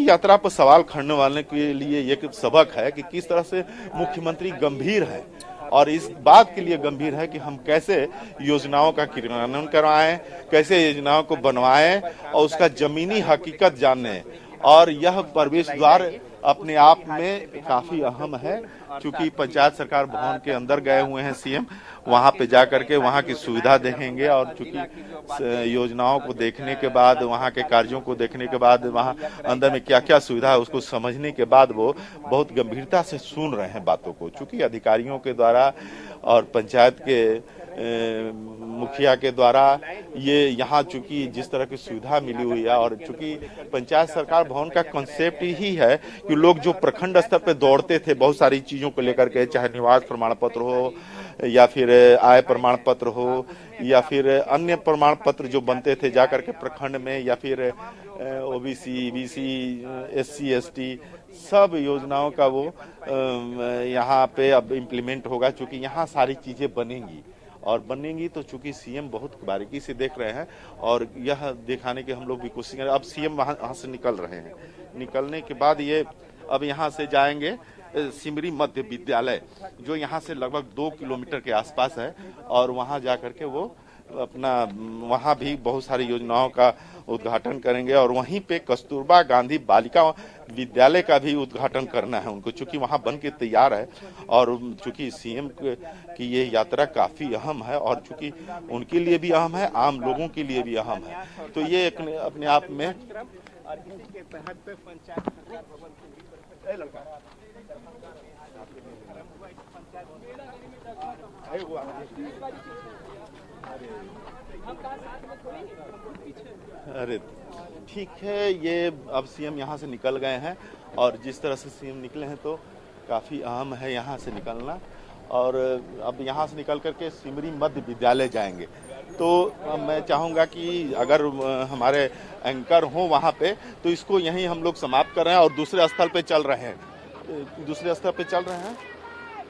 Speaker 2: यात्रा पर सवाल खड़ने वाले के लिए एक सबक है कि किस तरह से मुख्यमंत्री गंभीर है और इस बात के लिए गंभीर है कि हम कैसे योजनाओं का क्रियान्वयन करवाएं, कैसे योजनाओं को बनवाएं और उसका जमीनी हकीकत जाने। और यह प्रवेश द्वार अपने आप में काफी अहम है, क्योंकि पंचायत सरकार भवन के अंदर गए हुए हैं सीएम, वहां पे जाकर के वहां की सुविधा देखेंगे और चूंकि योजनाओं को देखने के बाद, वहां के कार्यों को देखने के बाद, वहां अंदर में क्या क्या सुविधा है उसको समझने के बाद वो बहुत गंभीरता से सुन रहे हैं बातों को। चूंकि अधिकारियों के द्वारा और पंचायत के मुखिया के द्वारा ये यहाँ चूंकि जिस तरह की सुविधा मिली हुई है, और चूंकि पंचायत सरकार भवन का कॉन्सेप्ट ही है कि लोग जो प्रखंड स्तर पे दौड़ते थे बहुत सारी चीजों को लेकर के, चाहे निवास प्रमाण पत्र हो या फिर आय प्रमाण पत्र हो या फिर अन्य प्रमाण पत्र जो बनते थे जाकर के प्रखंड में, या फिर ओबीसी, बीसी, एससी, एसटी, सब योजनाओं का वो यहाँ पे अब इम्प्लीमेंट होगा। चूंकि यहाँ सारी चीजें बनेंगी और बनेंगी तो चूंकि सीएम बहुत बारीकी से देख रहे हैं और यह दिखाने के हम लोग भी कोशिश करें। अब सीएम वहां से निकल रहे हैं, निकलने के बाद ये अब यहाँ से जाएंगे सिमरी मध्य विद्यालय, जो यहाँ से लगभग 2 किलोमीटर के आसपास है, और वहाँ जाकर के वो अपना वहाँ भी बहुत सारी योजनाओं का उद्घाटन करेंगे और वहीं पे कस्तूरबा गांधी बालिका विद्यालय का भी उद्घाटन करना है उनको, चूंकि वहाँ बन के तैयार है। और चूंकि सीएम की ये यात्रा काफी अहम है और चूंकि उनके लिए भी अहम है, आम लोगों के लिए भी अहम है, तो ये एक अपने आप में अरे ठीक है, ये अब सीएम यहाँ से निकल गए हैं और जिस तरह से सीएम निकले हैं तो काफी अहम है यहाँ से निकलना। और अब यहाँ से निकल करके सिमरी मध्य विद्यालय जाएंगे। तो मैं चाहूँगा कि अगर हमारे एंकर हों वहाँ पे तो इसको यहीं हम लोग समाप्त कर रहे हैं और दूसरे स्थल पे चल रहे हैं।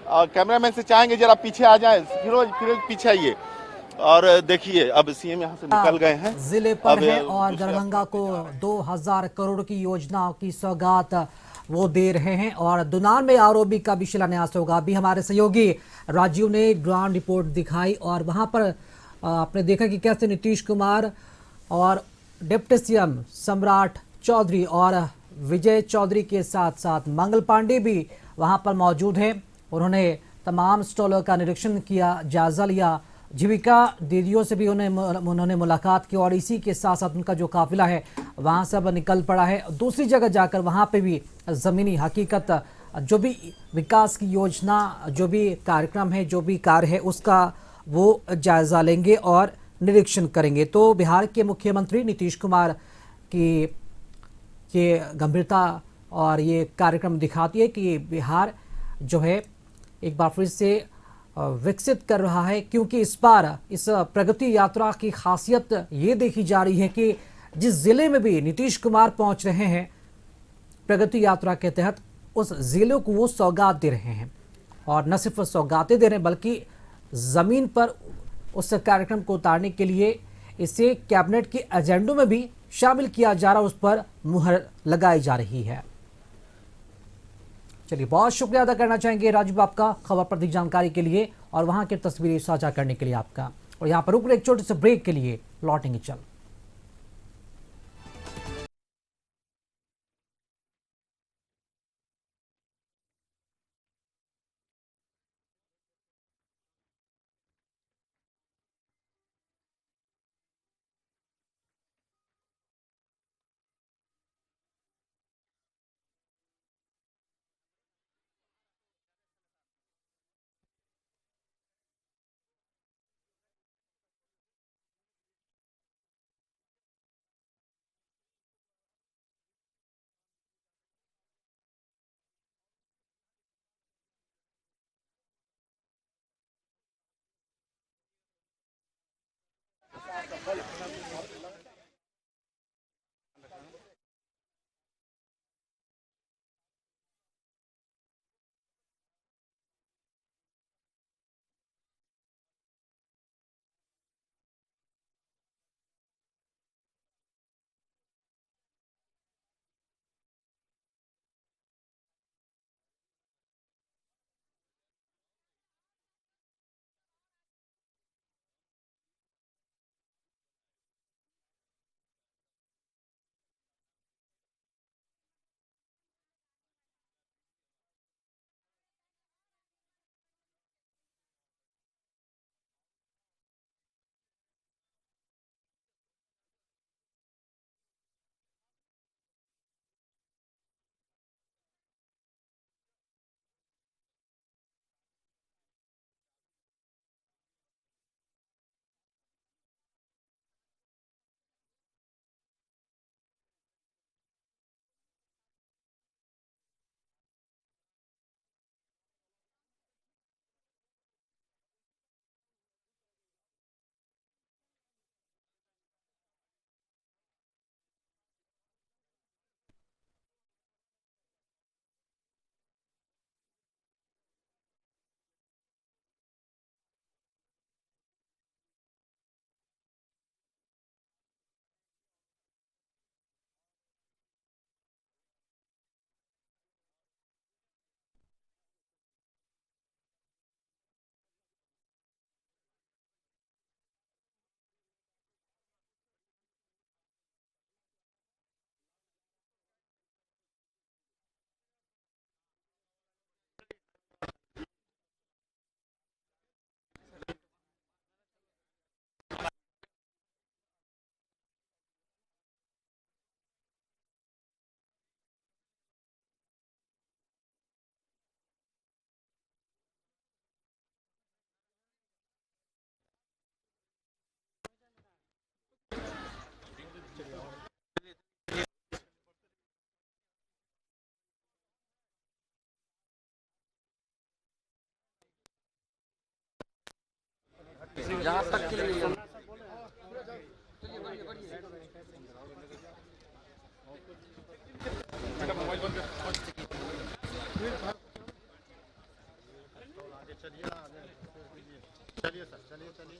Speaker 2: और कैमरामैन से चाहेंगे जरा पीछे आ जाए, फिरोज पीछे आइए। और देखिए अब सीएम यहाँ से निकल गए हैं,
Speaker 1: जिले पर है और दरभंगा को 2000 करोड़ की योजनाओं की सौगात वो दे रहे हैं और दुनार में आरओबी का भी शिलान्यास होगा। अभी हमारे सहयोगी राजीव ने ग्राउंड रिपोर्ट दिखाई और वहां पर आपने देखा कि कैसे नीतीश कुमार और डिप्टी सीएम सम्राट चौधरी और विजय चौधरी के साथ साथ मंगल पांडे भी वहां पर मौजूद हैं। उन्होंने तमाम स्टॉलों का निरीक्षण किया, जायजा लिया, जीविका दीदियों से भी उन्होंने मुलाकात की और इसी के साथ साथ उनका जो काफिला है वहां से अब निकल पड़ा है। दूसरी जगह जाकर वहां पे भी ज़मीनी हकीकत, जो भी विकास की योजना, जो भी कार्यक्रम है, जो भी कार्य है, उसका वो जायजा लेंगे और निरीक्षण करेंगे। तो बिहार के मुख्यमंत्री नीतीश कुमार की ये गंभीरता और ये कार्यक्रम दिखाती है कि बिहार जो है एक बार फिर से विकसित कर रहा है, क्योंकि इस बार इस प्रगति यात्रा की खासियत ये देखी जा रही है कि जिस जिले में भी नीतीश कुमार पहुंच रहे हैं प्रगति यात्रा के तहत, उस जिले को वो सौगात दे रहे हैं और न सिर्फ सौगातें दे रहे हैं बल्कि ज़मीन पर उस कार्यक्रम को उतारने के लिए इसे कैबिनेट के एजेंडों में भी शामिल किया जा रहा है, उस पर मुहर लगाई जा रही है। चलिए, बहुत शुक्रिया अदा करना चाहेंगे राजीव आपका खबर पर दी जानकारी के लिए और वहां की तस्वीरें साझा करने के लिए आपका। और यहाँ पर रुक एक छोटे से ब्रेक के लिए लौटेंगे चल।
Speaker 7: जहाँ तक के लिए
Speaker 8: चलिए सर, चलिए चलिए।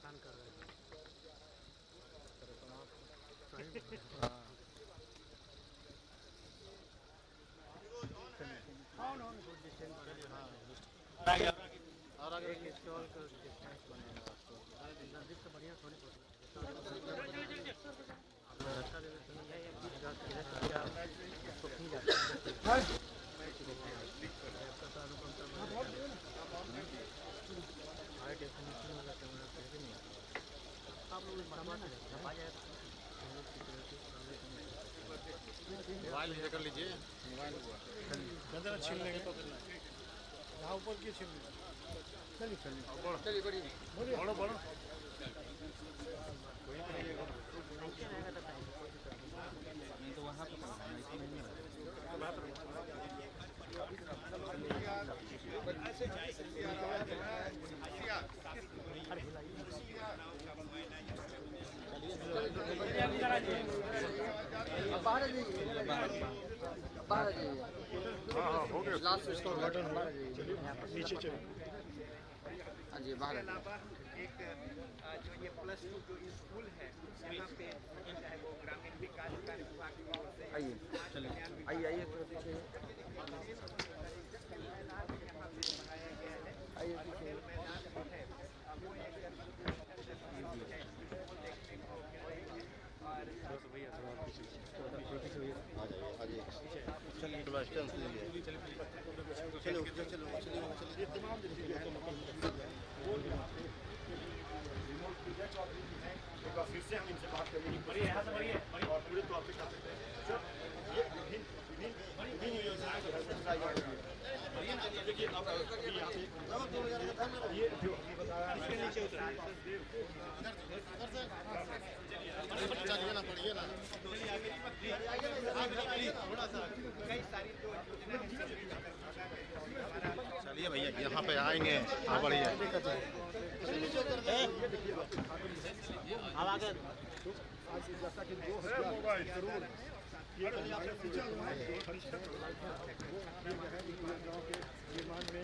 Speaker 8: और आगे एक स्टॉल का डिस्टेंस बनेगा नजदीक से बढ़िया थोड़ी हाई डेफिनेशन वाला कैमरा कैसे नहीं आता आप लोग मोबाइल कर लीजिए, मोबाइल छीन लेंगे तो यहाँ ऊपर की छीन चलिए चलिए बढ़ो बढ़ो नहीं तो वहाँ नीचे चलिए। हाँ जी बाहर
Speaker 5: एक जो ये +2 जो स्कूल है यहाँ पे चाहे वो ग्रामीण विकास कार्य विभाग की ओर से
Speaker 7: आइए चलिए आइए आइए पीछे आइए पीछे
Speaker 4: फिर से हम इनसे बात करने की और पूरे तौर पे कर सकते हैं सर। ये विभिन्न योजनाएं जो है देखिए अब यहाँ पे ये जो बताया इसके नीचे
Speaker 8: चलिए ना पढ़िए ना चलिए भैया यहाँ पे आएंगे। हाँ बढ़िया
Speaker 4: आज जैसा कि 2000 जरूर ये हमारे योजनाओं के निर्माण में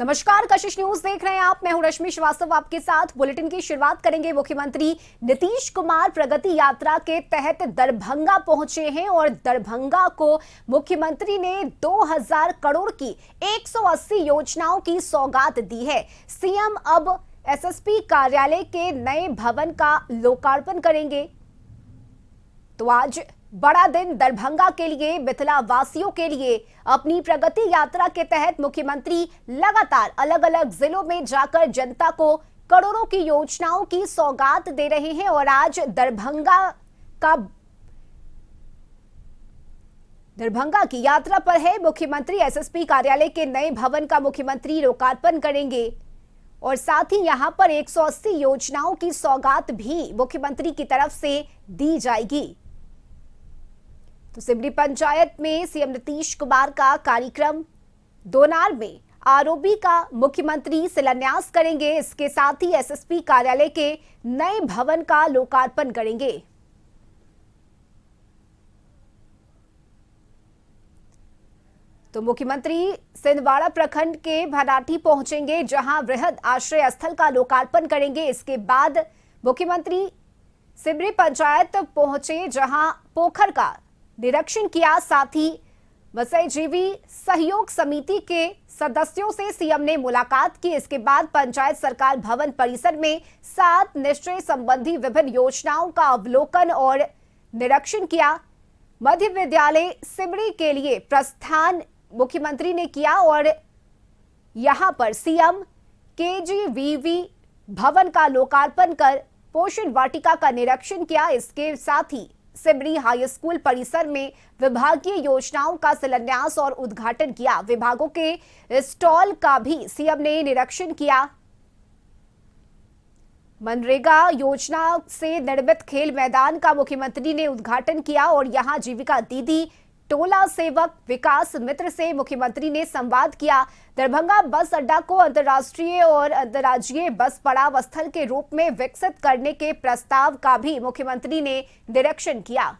Speaker 9: नमस्कार, कशिश न्यूज देख रहे हैं आप। मैं हूं रश्मि श्रीवास्तव आपके साथ। बुलेटिन की शुरुआत करेंगे। मुख्यमंत्री नीतीश कुमार प्रगति यात्रा के तहत दरभंगा पहुंचे हैं और दरभंगा को मुख्यमंत्री ने 2000 करोड़ की 180 योजनाओं की सौगात दी है। सीएम अब एसएसपी कार्यालय के नए भवन का लोकार्पण करेंगे। तो आज बड़ा दिन दरभंगा के लिए, मिथिला वासियों के लिए। अपनी प्रगति यात्रा के तहत मुख्यमंत्री लगातार अलग अलग जिलों में जाकर जनता को करोड़ों की योजनाओं की सौगात दे रहे हैं और आज दरभंगा की यात्रा पर है मुख्यमंत्री। एसएसपी कार्यालय के नए भवन का मुख्यमंत्री लोकार्पण करेंगे और साथ ही यहां पर 180 योजनाओं की सौगात भी मुख्यमंत्री की तरफ से दी जाएगी। तो सिमरी पंचायत में सीएम नीतीश कुमार का कार्यक्रम, दोनार में आरओबी का मुख्यमंत्री शिलान्यास करेंगे। इसके साथ ही एसएसपी कार्यालय के नए भवन का लोकार्पण करेंगे। तो मुख्यमंत्री सिंदवाड़ा प्रखंड के भराठी पहुंचेंगे, जहां वृहद आश्रय स्थल का लोकार्पण करेंगे। इसके बाद मुख्यमंत्री सिमरी पंचायत पहुंचे, जहां पोखर का निरीक्षण किया, साथ ही मत्स्यजीवी सहयोग समिति के सदस्यों से सीएम ने मुलाकात की। इसके बाद पंचायत सरकार भवन परिसर में 7 निश्चय संबंधी विभिन्न योजनाओं का अवलोकन और निरीक्षण किया। मध्य विद्यालय सिमरी के लिए प्रस्थान मुख्यमंत्री ने किया और यहां पर सीएम केजीवीवी भवन का लोकार्पण कर पोषण वाटिका का निरीक्षण किया। इसके साथ ही सिमरी हाई स्कूल परिसर में विभागीय योजनाओं का शिलान्यास और उद्घाटन किया। विभागों के स्टॉल का भी सीएम ने निरीक्षण किया। मनरेगा योजना से निर्मित खेल मैदान का मुख्यमंत्री ने उद्घाटन किया और यहां जीविका दीदी टोला सेवक विकास मित्र से मुख्यमंत्री ने संवाद किया। दरभंगा बस अड्डा को अंतर्राष्ट्रीय और अंतर्राज्यीय बस पड़ाव स्थल के रूप में विकसित करने के प्रस्ताव का भी मुख्यमंत्री ने निरीक्षण किया।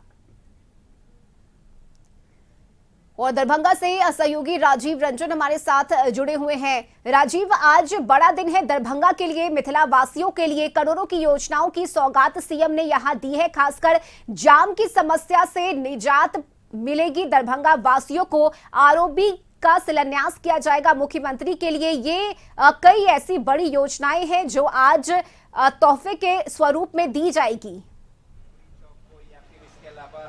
Speaker 9: और दरभंगा से सहयोगी राजीव रंजन हमारे साथ जुड़े हुए हैं। राजीव, आज बड़ा दिन है दरभंगा के लिए, मिथिला वासियों के लिए। करोड़ों की योजनाओं की सौगात सीएम ने यहां दी है। खासकर जाम की समस्या से निजात मिलेगी दरभंगा वासियों को। आरओबी का शिलान्यास किया जाएगा मुख्यमंत्री के लिए। ये कई ऐसी बड़ी योजनाएं हैं जो आज तोहफे के स्वरूप में दी जाएगी।
Speaker 5: या फिर इसके अलावा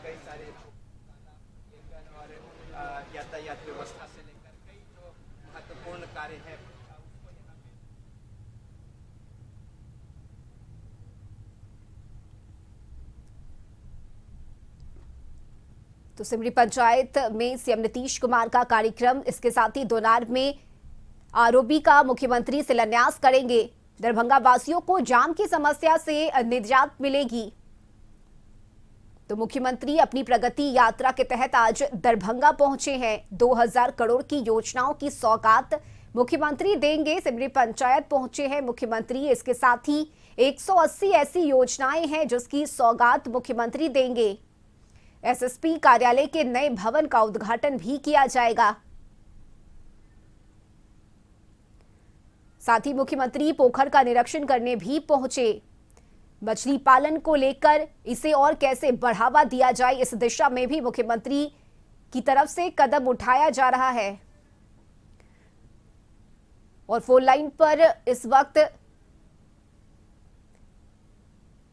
Speaker 5: कई सारे और यातायात व्यवस्था से लेकर कई जो महत्वपूर्ण कार्य हैं
Speaker 9: तो सिमरी पंचायत में सीएम नीतीश कुमार का कार्यक्रम, इसके साथ ही दोनार में आरओबी का मुख्यमंत्री शिलान्यास करेंगे। दरभंगा वासियों को जाम की समस्या से निजात मिलेगी। तो मुख्यमंत्री अपनी प्रगति यात्रा के तहत आज दरभंगा पहुंचे हैं। 2000 करोड़ की योजनाओं की सौगात मुख्यमंत्री देंगे। सिमरी पंचायत पहुंचे हैं मुख्यमंत्री। इसके साथ ही 180 ऐसी योजनाएं हैं जिसकी सौगात मुख्यमंत्री देंगे। एसएसपी कार्यालय के नए भवन का उद्घाटन भी किया जाएगा। साथ ही मुख्यमंत्री पोखर का निरीक्षण करने भी पहुंचे। मछली पालन को लेकर इसे और कैसे बढ़ावा दिया जाए, इस दिशा में भी मुख्यमंत्री की तरफ से कदम उठाया जा रहा है। और फोन लाइन पर इस वक्त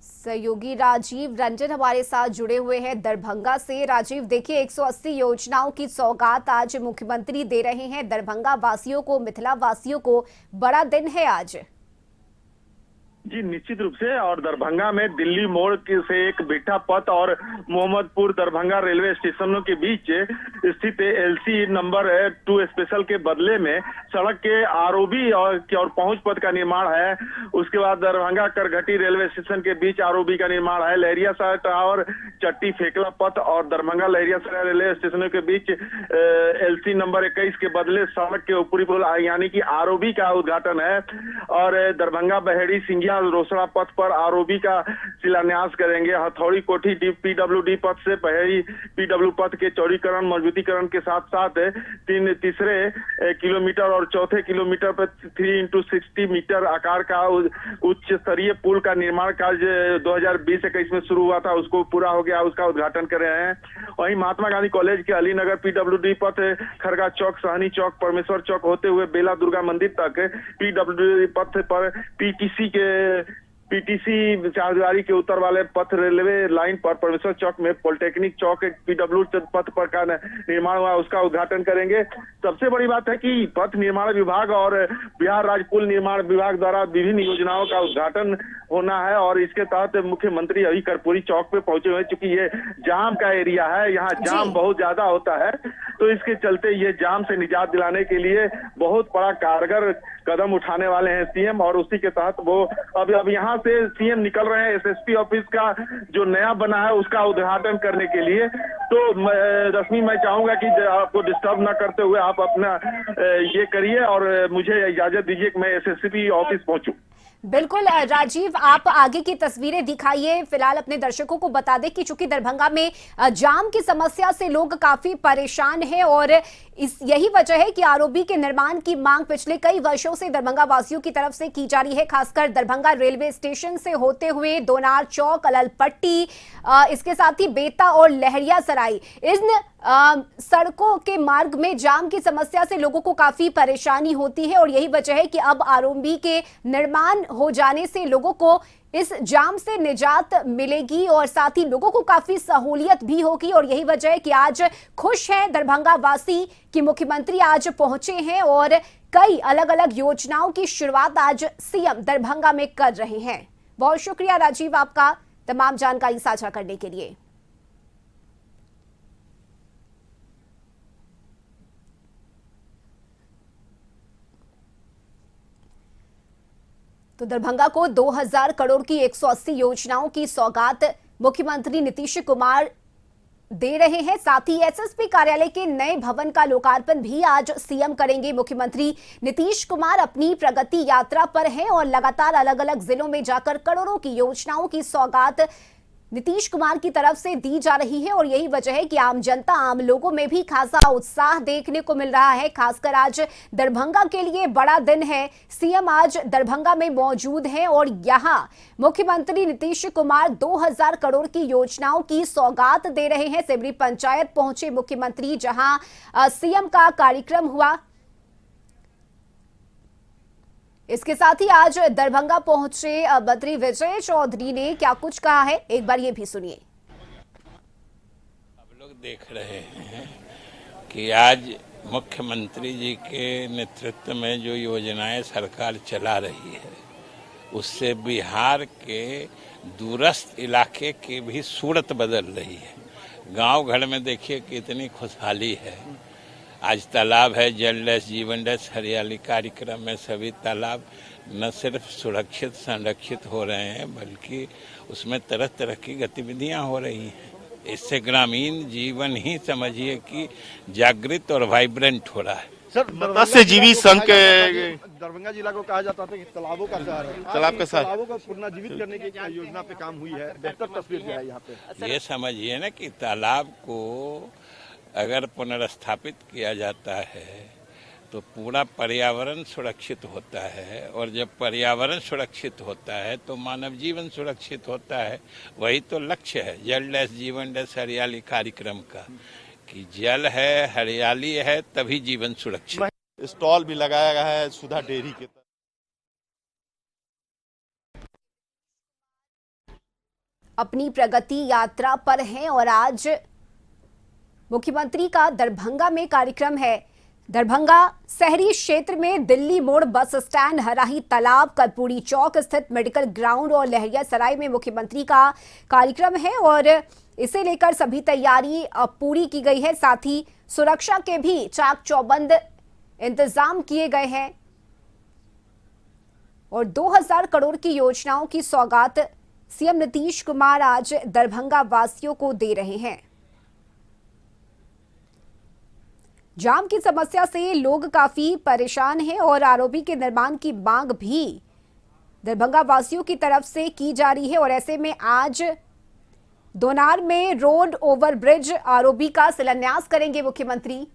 Speaker 9: सहयोगी राजीव रंजन हमारे साथ जुड़े हुए हैं दरभंगा से। राजीव, देखिए 180 योजनाओं की सौगात आज मुख्यमंत्री दे रहे हैं दरभंगा वासियों को, मिथिला वासियों को। बड़ा दिन है आज।
Speaker 4: जी निश्चित रूप से। और दरभंगा में दिल्ली मोड़ से एक बिट्ठा पथ और मोहम्मदपुर दरभंगा रेलवे स्टेशनों के बीच स्थित एलसी नंबर 2 स्पेशल के बदले में सड़क के आरओबी और पहुंच पथ का निर्माण है। उसके बाद दरभंगा करघटी रेलवे स्टेशन के बीच आरओबी का निर्माण है। लहरियासराय टावर चट्टी फेकला पथ और दरभंगा लहरियासराय रेलवे स्टेशनों के बीच एलसी नंबर 21 के बदले सड़क के ऊपरी पुल यानी कि आरओबी का उद्घाटन है। और दरभंगा बहेड़ी सिंघिया रोसड़ा पथ पर आरओबी का शिलान्यास करेंगे। हथौड़ी कोठी पीडब्ल्यूडी पथ से बहेड़ी पीडब्ल्यू पथ के चौड़ीकरण मजबूतीकरण के साथ साथ तीसरे किलोमीटर और चौथे किलोमीटर पर 3x60 मीटर आकार का उच्च स्तरीय पुल का निर्माण कार्य 2020-21 में शुरू हुआ था, उसको पूरा हो गया, उसका उद्घाटन कर रहे हैं। वहीं महात्मा गांधी कॉलेज के अलीनगर पीडब्ल्यूडी पथ खरगा चौक, सहनी चौक, परमेश्वर चौक होते हुए बेला दुर्गा मंदिर तक पीडब्ल्यूडी पथ पर पीटीसी चारदीवारी के उत्तर वाले पथ रेलवे लाइन पर परमेश्वर चौक में पॉलिटेक्निक चौक पीडब्ल्यू पथ पर का निर्माण हुआ, उसका उद्घाटन करेंगे। सबसे बड़ी बात है कि पथ निर्माण विभाग और बिहार राज्य पुल निर्माण विभाग द्वारा विभिन्न योजनाओं का उद्घाटन होना है। और इसके तहत मुख्यमंत्री अभी कर्पूरी चौक पे पहुंचे हुए, चूंकि ये जाम का एरिया है, यहाँ जाम बहुत ज्यादा होता है, तो इसके चलते ये जाम से निजात दिलाने के लिए बहुत बड़ा कारगर कदम उठाने वाले हैं सीएम। और उसी के तहत वो अब यहाँ से सीएम निकल रहे हैं एसएसपी ऑफिस का जो नया बना है उसका उद्घाटन करने के लिए। तो रश्मि, मैं चाहूंगा कि आपको डिस्टर्ब ना करते हुए आप अपना ये करिए और मुझे इजाजत दीजिए कि मैं एसएसपी ऑफिस पहुंचूं।
Speaker 9: बिल्कुल राजीव, आप आगे की तस्वीरें दिखाइए। फिलहाल अपने दर्शकों को बता दें कि चूंकि दरभंगा में जाम की समस्या से लोग काफी परेशान हैं और यही वजह है कि आरओबी के निर्माण की मांग पिछले कई वर्षों से दरभंगा वासियों की तरफ से की जा रही है, खासकर दरभंगा रेलवे स्टेशन से होते हुए दोनार चौक, अललपट्टी, इसके साथ ही बेता और लहरिया सराय। इन सड़कों के मार्ग में जाम की समस्या से लोगों को काफी परेशानी होती है और यही वजह है कि अब आरओबी के निर्माण हो जाने से लोगों को इस जाम से निजात मिलेगी और साथ ही लोगों को काफी सहूलियत भी होगी। और यही वजह है कि आज खुश हैं दरभंगा वासी कि मुख्यमंत्री आज पहुंचे हैं और कई अलग अलग योजनाओं की शुरुआत आज सीएम दरभंगा में कर रहे हैं। बहुत शुक्रिया राजीव आपका तमाम जानकारी साझा करने के लिए। तो दरभंगा को 2000 करोड़ की 180 योजनाओं की सौगात मुख्यमंत्री नीतीश कुमार दे रहे हैं। साथ ही एसएसपी कार्यालय के नए भवन का लोकार्पण भी आज सीएम करेंगे। मुख्यमंत्री नीतीश कुमार अपनी प्रगति यात्रा पर हैं और लगातार अलग अलग जिलों में जाकर करोड़ों की योजनाओं की सौगात नीतीश कुमार की तरफ से दी जा रही है और यही वजह है कि आम जनता, आम लोगों में भी खासा उत्साह देखने को मिल रहा है। खासकर आज दरभंगा के लिए बड़ा दिन है। सीएम आज दरभंगा में मौजूद हैं और यहां मुख्यमंत्री नीतीश कुमार 2000 करोड़ की योजनाओं की सौगात दे रहे हैं। सिमरी पंचायत पहुंचे मुख्यमंत्री, जहां सीएम का कार्यक्रम हुआ। इसके साथ ही आज दरभंगा पहुंचे मंत्री विजय चौधरी ने क्या कुछ कहा है, एक बार ये भी सुनिए।
Speaker 3: आप लोग देख रहे हैं कि आज मुख्यमंत्री जी के नेतृत्व में जो योजनाएं सरकार चला रही है उससे बिहार के दूरस्थ इलाके की भी सूरत बदल रही है। गांव घर में देखिए कितनी खुशहाली है। आज तालाब है, जललेस जीवनलेस हरियाली कार्यक्रम में सभी तालाब न सिर्फ सुरक्षित संरक्षित हो रहे हैं बल्कि उसमें तरह तरह की गतिविधियां हो रही हैं। इससे ग्रामीण जीवन ही समझिए कि जागृत और वाइब्रेंट हो रहा है।
Speaker 10: सर, मत्स्यजीवी संघ के
Speaker 7: दरभंगा जिला को कहा जाता था कि तालाबों का शहर है।
Speaker 10: तालाब का शहर,
Speaker 7: तालाबों को पुनर्जीवित करने की योजना पे काम हुई है, बेहतर तस्वीर जो है यहाँ पे।
Speaker 3: ये समझिए ना कि तालाब को अगर पुनर्स्थापित किया जाता है तो पूरा पर्यावरण सुरक्षित होता है और जब पर्यावरण सुरक्षित होता है तो मानव जीवन सुरक्षित होता है। वही तो लक्ष्य है जललेस जीवनलेस हरियाली कार्यक्रम का, कि जल है, हरियाली है, तभी जीवन सुरक्षित।
Speaker 10: स्टॉल भी लगाया गया है सुधा डेयरी के तरफ।
Speaker 9: अपनी प्रगति यात्रा पर हैं और आज मुख्यमंत्री का दरभंगा में कार्यक्रम है। दरभंगा शहरी क्षेत्र में दिल्ली मोड़ बस स्टैंड, हराही तालाब, कर्पूरी चौक स्थित मेडिकल ग्राउंड और लहरिया सराय में मुख्यमंत्री का कार्यक्रम है और इसे लेकर सभी तैयारी पूरी की गई है। साथ ही सुरक्षा के भी चाक चौबंद इंतजाम किए गए हैं और 2000 करोड़ की योजनाओं की सौगात सीएम नीतीश कुमार आज दरभंगा वासियों को दे रहे हैं। जाम की समस्या से लोग काफी परेशान हैं और आरओबी के निर्माण की मांग भी दरभंगा वासियों की तरफ से की जा रही है और ऐसे में आज दोनार में रोड ओवरब्रिज आरओबी का शिलान्यास करेंगे मुख्यमंत्री।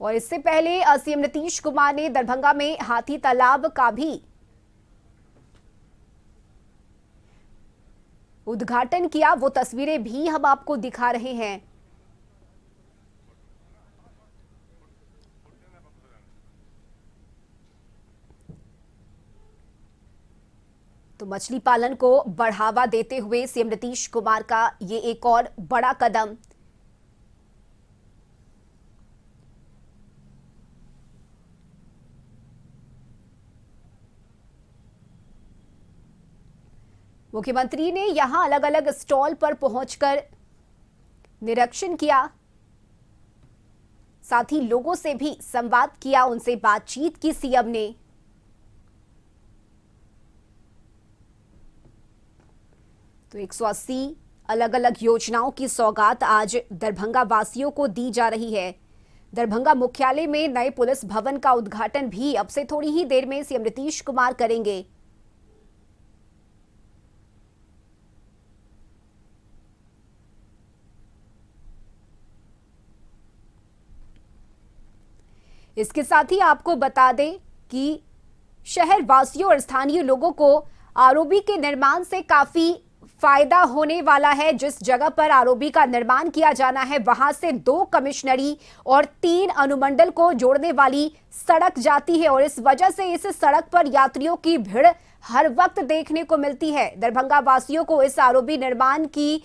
Speaker 9: और इससे पहले सीएम नीतीश कुमार ने दरभंगा में हाथी तालाब का भी उद्घाटन किया। वो तस्वीरें भी हम आपको दिखा रहे हैं। तो मछली पालन को बढ़ावा देते हुए सीएम नीतीश कुमार का ये एक और बड़ा कदम। मुख्यमंत्री ने यहां अलग अलग स्टॉल पर पहुंचकर निरीक्षण किया, साथ ही लोगों से भी संवाद किया, उनसे बातचीत की सीएम ने। तो 180 अलग अलग योजनाओं की सौगात आज दरभंगा वासियों को दी जा रही है। दरभंगा मुख्यालय में नए पुलिस भवन का उद्घाटन भी अब से थोड़ी ही देर में सीएम नीतीश कुमार करेंगे। इसके साथ ही आपको बता दें कि शहर वासियों और स्थानीय लोगों को आरओबी के निर्माण से काफी फायदा होने वाला है। जिस जगह पर आरओबी का निर्माण किया जाना है वहां से 2 कमिश्नरी और 3 अनुमंडल को जोड़ने वाली सड़क जाती है और इस वजह से इस सड़क पर यात्रियों की भीड़ हर वक्त देखने को मिलती है। दरभंगा वासियों को इस आरओबी निर्माण की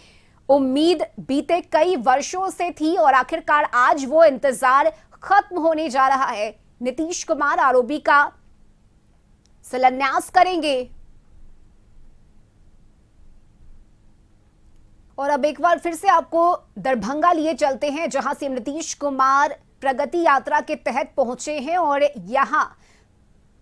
Speaker 9: उम्मीद बीते कई वर्षों से थी और आखिरकार आज वो इंतजार खत्म होने जा रहा है। नीतीश कुमार आरओबी का शिलान्यास करेंगे। और अब एक बार फिर से आपको दरभंगा लिए चलते हैं, जहां सीएम नीतीश कुमार प्रगति यात्रा के तहत पहुंचे हैं और यहां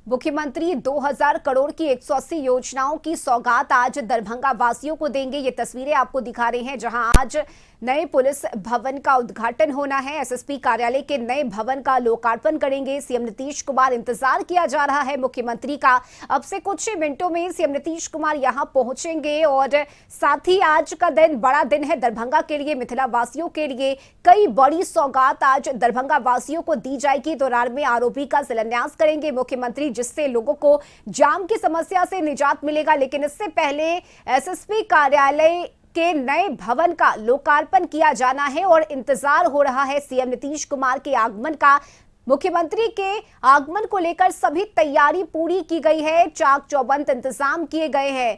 Speaker 9: मुख्यमंत्री 2000 करोड़ की 180 योजनाओं की सौगात आज दरभंगा वासियों को देंगे। ये तस्वीरें आपको दिखा रहे हैं, जहां आज नए पुलिस भवन का उद्घाटन होना है। एसएसपी कार्यालय के नए भवन का लोकार्पण करेंगे सीएम नीतीश कुमार। इंतजार किया जा रहा है मुख्यमंत्री का। अब से कुछ ही मिनटों में सीएम नीतीश कुमार यहां पहुंचेंगे और साथ ही आज का दिन बड़ा दिन है दरभंगा के लिए, मिथिला वासियों के लिए। कई बड़ी सौगात आज दरभंगा वासियों को दी जाएगी। दौरान में आरओबी का शिलान्यास करेंगे मुख्यमंत्री, जिससे लोगों को जाम की समस्या से निजात मिलेगा। लेकिन इससे पहले एसएसपी कार्यालय के नए भवन का लोकार्पण किया जाना है और इंतजार हो रहा है सीएम नीतीश कुमार के आगमन का। मुख्यमंत्री के आगमन को लेकर सभी तैयारी पूरी की गई है, चाक चौबंद इंतजाम किए गए हैं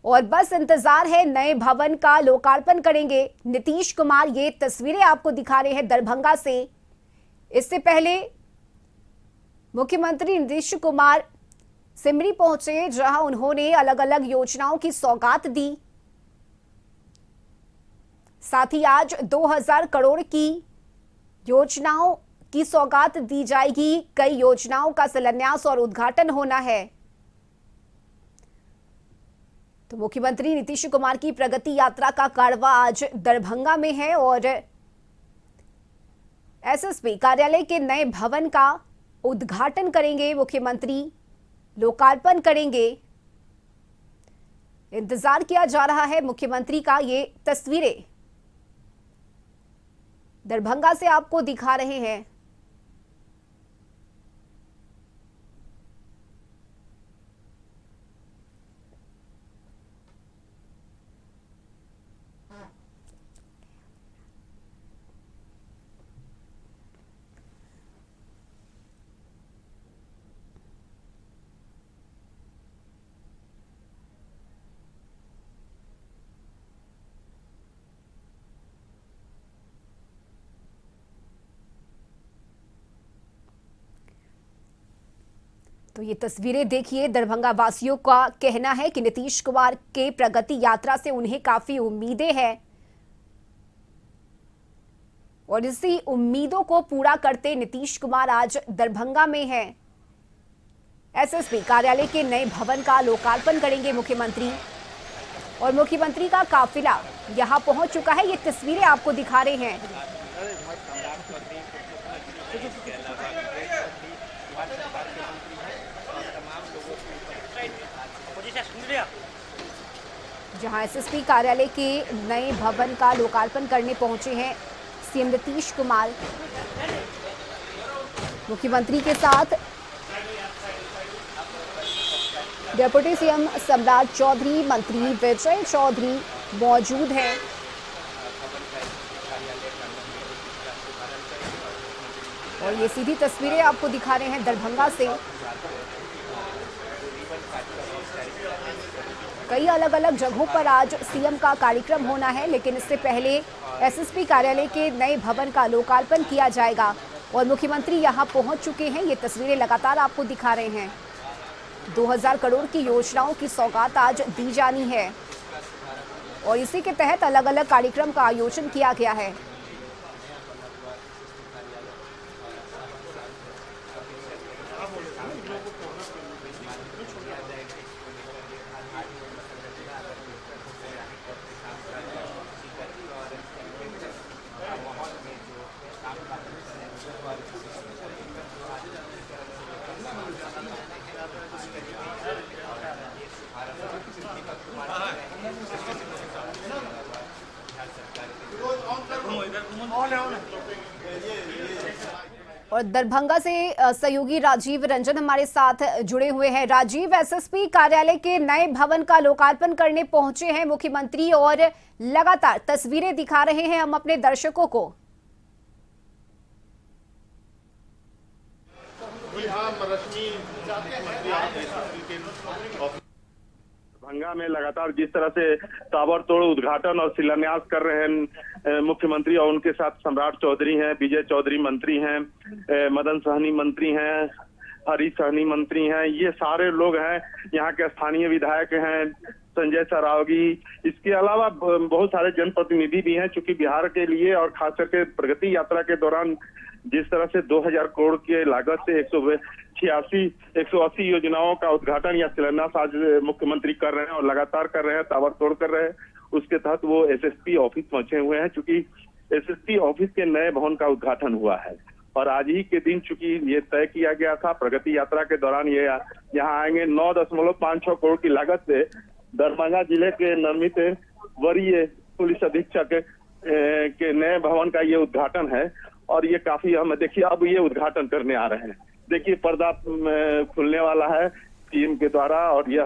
Speaker 9: और बस इंतजार है नए भवन का लोकार्पण करेंगे नीतीश कुमार। ये तस्वीरें आपको दिखा रहे हैं दरभंगा से। इससे पहले मुख्यमंत्री नीतीश कुमार सिमरी पहुंचे, जहां उन्होंने अलग अलग योजनाओं की सौगात दी। साथ ही आज 2000 करोड़ की योजनाओं की सौगात दी जाएगी। कई योजनाओं का शिलान्यास और उद्घाटन होना है। तो मुख्यमंत्री नीतीश कुमार की प्रगति यात्रा का कारवां आज दरभंगा में है और एसएसपी कार्यालय के नए भवन का उद्घाटन करेंगे मुख्यमंत्री, लोकार्पण करेंगे। इंतजार किया जा रहा है मुख्यमंत्री का। ये तस्वीरें दरभंगा से आपको दिखा रहे हैं। तो ये तस्वीरें देखिए, दरभंगा वासियों का कहना है कि नीतीश कुमार के प्रगति यात्रा से उन्हें काफी उम्मीदें हैं और इसी उम्मीदों को पूरा करते नीतीश कुमार आज दरभंगा में हैं। एसएसपी कार्यालय के नए भवन का लोकार्पण करेंगे मुख्यमंत्री और मुख्यमंत्री का काफिला यहां पहुंच चुका है। ये तस्वीरें आपको दिखा रहे हैं। जहां एसएसपी कार्यालय के नए भवन का लोकार्पण करने पहुंचे हैं सीएम नीतीश कुमार। मुख्यमंत्री के साथ डिप्टी सीएम सम्राट चौधरी, मंत्री विजय चौधरी मौजूद हैं। और ये सीधी तस्वीरें आपको दिखा रहे हैं दरभंगा से। कई अलग अलग जगहों पर आज सीएम का कार्यक्रम होना है, लेकिन इससे पहले एसएसपी कार्यालय के नए भवन का लोकार्पण किया जाएगा और मुख्यमंत्री यहां पहुंच चुके हैं। ये तस्वीरें लगातार आपको दिखा रहे हैं। 2000 करोड़ की योजनाओं की सौगात आज दी जानी है और इसी के तहत अलग अलग कार्यक्रम का आयोजन किया गया है। और दरभंगा से सहयोगी राजीव रंजन हमारे साथ जुड़े हुए हैं। राजीव, एसएसपी कार्यालय के नए भवन का लोकार्पण करने पहुंचे हैं मुख्यमंत्री और लगातार तस्वीरें दिखा रहे हैं हम अपने दर्शकों को।
Speaker 4: दरभंगा में लगातार जिस तरह से ताबड़तोड़ उद्घाटन और शिलान्यास कर रहे हैं मुख्यमंत्री और उनके साथ सम्राट चौधरी हैं, विजय चौधरी मंत्री हैं, मदन सहनी मंत्री हैं, हरीश सहनी मंत्री हैं, ये सारे लोग हैं। यहाँ के स्थानीय विधायक हैं संजय सरावगी, इसके अलावा बहुत सारे जनप्रतिनिधि भी हैं। चूंकि बिहार के लिए और खास करके प्रगति यात्रा के दौरान जिस तरह से 2000 करोड़ की लागत से 180 योजनाओं का उद्घाटन या शिलान्यास आज मुख्यमंत्री कर रहे हैं और लगातार कर रहे हैं, ताबड़तोड़ कर रहे हैं, उसके तहत वो एसएसपी ऑफिस पहुंचे हुए हैं। चूंकि एसएसपी ऑफिस के नए भवन का उद्घाटन हुआ है और आज ही के दिन चूंकि ये तय किया गया था, प्रगति यात्रा के दौरान ये यहाँ आएंगे। 9.56 करोड़ की लागत से दरभंगा जिले के निर्मित वरीय पुलिस अधीक्षक के नए भवन का ये उद्घाटन है और ये काफी अहम है। देखिए अब ये उद्घाटन करने आ रहे हैं, देखिए पर्दा खुलने वाला है टीम के द्वारा और यह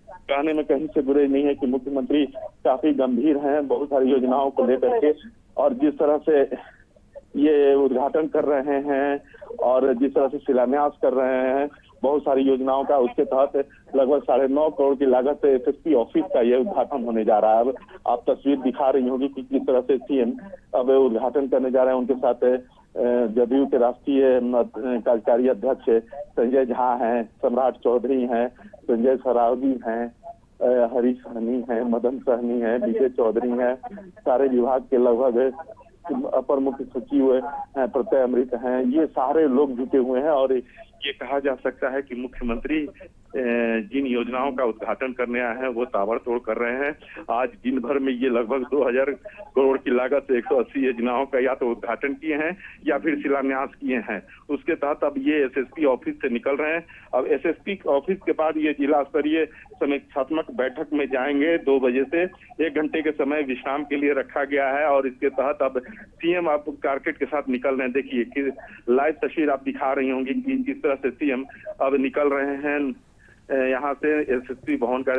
Speaker 4: कहने में कहीं से बुरे नहीं है कि मुख्यमंत्री काफी गंभीर हैं बहुत सारी योजनाओं को लेकर के और जिस तरह से ये उद्घाटन कर रहे हैं और जिस तरह से शिलान्यास कर रहे हैं बहुत सारी योजनाओं का, उसके तहत लगभग 9.5 करोड़ की लागत से एसएसपी ऑफिस का ये उद्घाटन होने जा रहा है। अब आप तस्वीर दिखा रही होगी कि किस तरह से सीएम अब उद्घाटन करने जा रहे हैं। उनके साथ जदयू के राष्ट्रीय कार्यकारी अध्यक्ष संजय झा हैं, सम्राट चौधरी हैं, संजय सरावगी हैं, हरीश सहनी हैं, मदन सहनी हैं, विजय चौधरी हैं, सारे विभाग के लगभग अपर मुख्य सचिव प्रत्यय अमृत हैं, ये सारे लोग जुटे हुए हैं और ये कहा जा सकता है कि मुख्यमंत्री जिन योजनाओं का उद्घाटन करने आए हैं वो ताबड़तोड़ कर रहे हैं। आज दिन भर में ये लगभग 2000 करोड़ की लागत से 180 योजनाओं का या तो उद्घाटन किए हैं या फिर शिलान्यास किए हैं। उसके तहत अब ये एसएसपी ऑफिस से निकल रहे हैं। अब एसएसपी ऑफिस के बाद ये जिला स्तरीय समीक्षात्मक बैठक में जाएंगे। 2 बजे से 1 घंटे के समय विश्राम के लिए रखा गया है और इसके तहत अब सीएम अब कारकेट के साथ निकल रहे हैं। देखिए लाइव तस्वीर आप दिखा रही होंगी कि किस तरह से सीएम अब निकल रहे हैं यहाँ से एसएसपी भवन का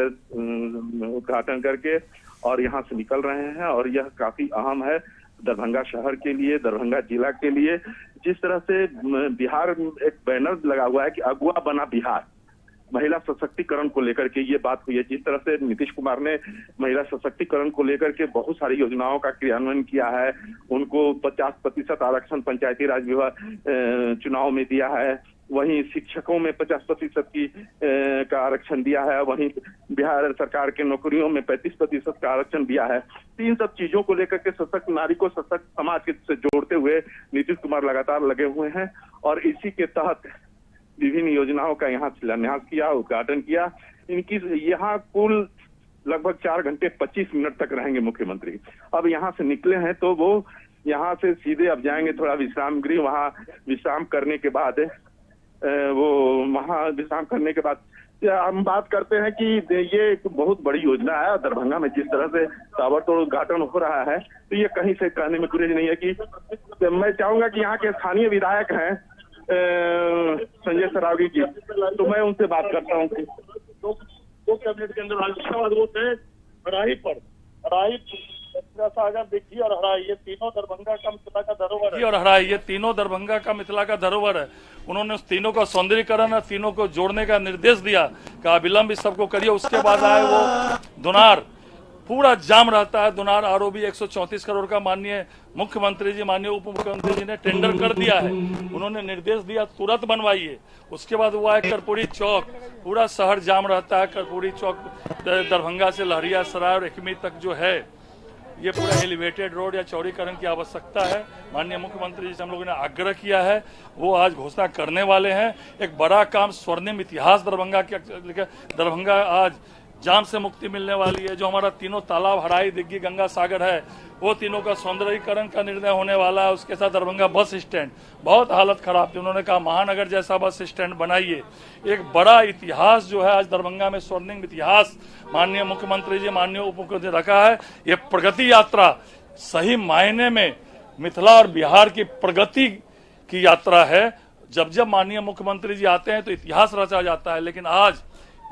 Speaker 4: उद्घाटन करके और यहाँ से निकल रहे हैं और यह काफी अहम है दरभंगा शहर के लिए, दरभंगा जिला के लिए। जिस तरह से बिहार एक बैनर लगा हुआ है कि अगुआ बना बिहार, महिला सशक्तिकरण को लेकर के ये बात हुई है। जिस तरह से नीतीश कुमार ने महिला सशक्तिकरण को लेकर के बहुत सारी योजनाओं का क्रियान्वयन किया है, उनको 50% आरक्षण पंचायती राज विभाग चुनाव में दिया है, वहीं शिक्षकों में 50% की का आरक्षण दिया है, वहीं बिहार सरकार के नौकरियों में 35% का आरक्षण दिया है। इन सब चीजों को लेकर के सशक्त नारी को सशक्त समाज से जोड़ते हुए नीतीश कुमार लगातार लगे हुए हैं और इसी के तहत विभिन्न योजनाओं का यहाँ शिलान्यास किया, उद्घाटन किया। इनकी यहाँ कुल लगभग 4 घंटे 25 मिनट तक रहेंगे मुख्यमंत्री। अब यहाँ से निकले हैं तो वो यहाँ से सीधे अब जाएंगे थोड़ा विश्राम गृह, वहाँ विश्राम करने के बाद विश्राम करने के बाद हम बात करते हैं कि ये एक बहुत बड़ी योजना है। दरभंगा में जिस तरह से ताबड़तोड़ उद्घाटन हो रहा है तो ये कहीं से कहने में गुरेज नहीं है कि मैं चाहूंगा कि यहाँ के स्थानीय विधायक हैं संजय सरावगी जी, तो मैं उनसे बात करता हूँ कि
Speaker 11: दो कैबिनेट के अंदर वो थे हराई सागर दिग्घी और हराई, ये तीनों दरभंगा का मिथिला का धरोहर है
Speaker 12: और हराई ये तीनों दरभंगा का मिथिला का धरोहर है। उन्होंने उस तीनों का सौंदर्यीकरण और तीनों को जोड़ने का निर्देश दिया, कहा विलंब इस सबको करिए। उसके बाद आए वो दुनार, पूरा जाम रहता है दुनार आरओबी 134 करोड़ का माननीय मुख्यमंत्री जी, माननीय उप मुख्यमंत्री जी ने टेंडर कर दिया है, उन्होंने निर्देश दिया तुरंत बनवाइए। उसके बाद वो आए कर्पूरी चौक, पूरा शहर जाम रहता है। कर्पूरी चौक दरभंगा से लहरिया सराय और एकमी तक जो है ये पूरा एलिवेटेड रोड या चौड़ीकरण की आवश्यकता है। माननीय मुख्यमंत्री जी से हम लोगों ने आग्रह किया है, वो आज घोषणा करने वाले हैं। एक बड़ा काम, स्वर्णिम इतिहास दरभंगा आज जाम से मुक्ति मिलने वाली है। जो हमारा तीनों तालाब हराई, दिग्घी, गंगा सागर है, वो तीनों का सौंदर्यीकरण का निर्णय होने वाला है। उसके साथ दरभंगा बस स्टैंड, बहुत हालत खराब थी, उन्होंने कहा महानगर जैसा बस स्टैंड बनाइए। एक बड़ा इतिहास जो है आज दरभंगा में, स्वर्णिम इतिहास माननीय मुख्यमंत्री जी, माननीय उप मुख्यमंत्री रखा है। ये प्रगति यात्रा सही मायने में मिथिला और बिहार की प्रगति की यात्रा है। जब जब माननीय मुख्यमंत्री जी आते हैं तो इतिहास रचा जाता है, लेकिन आज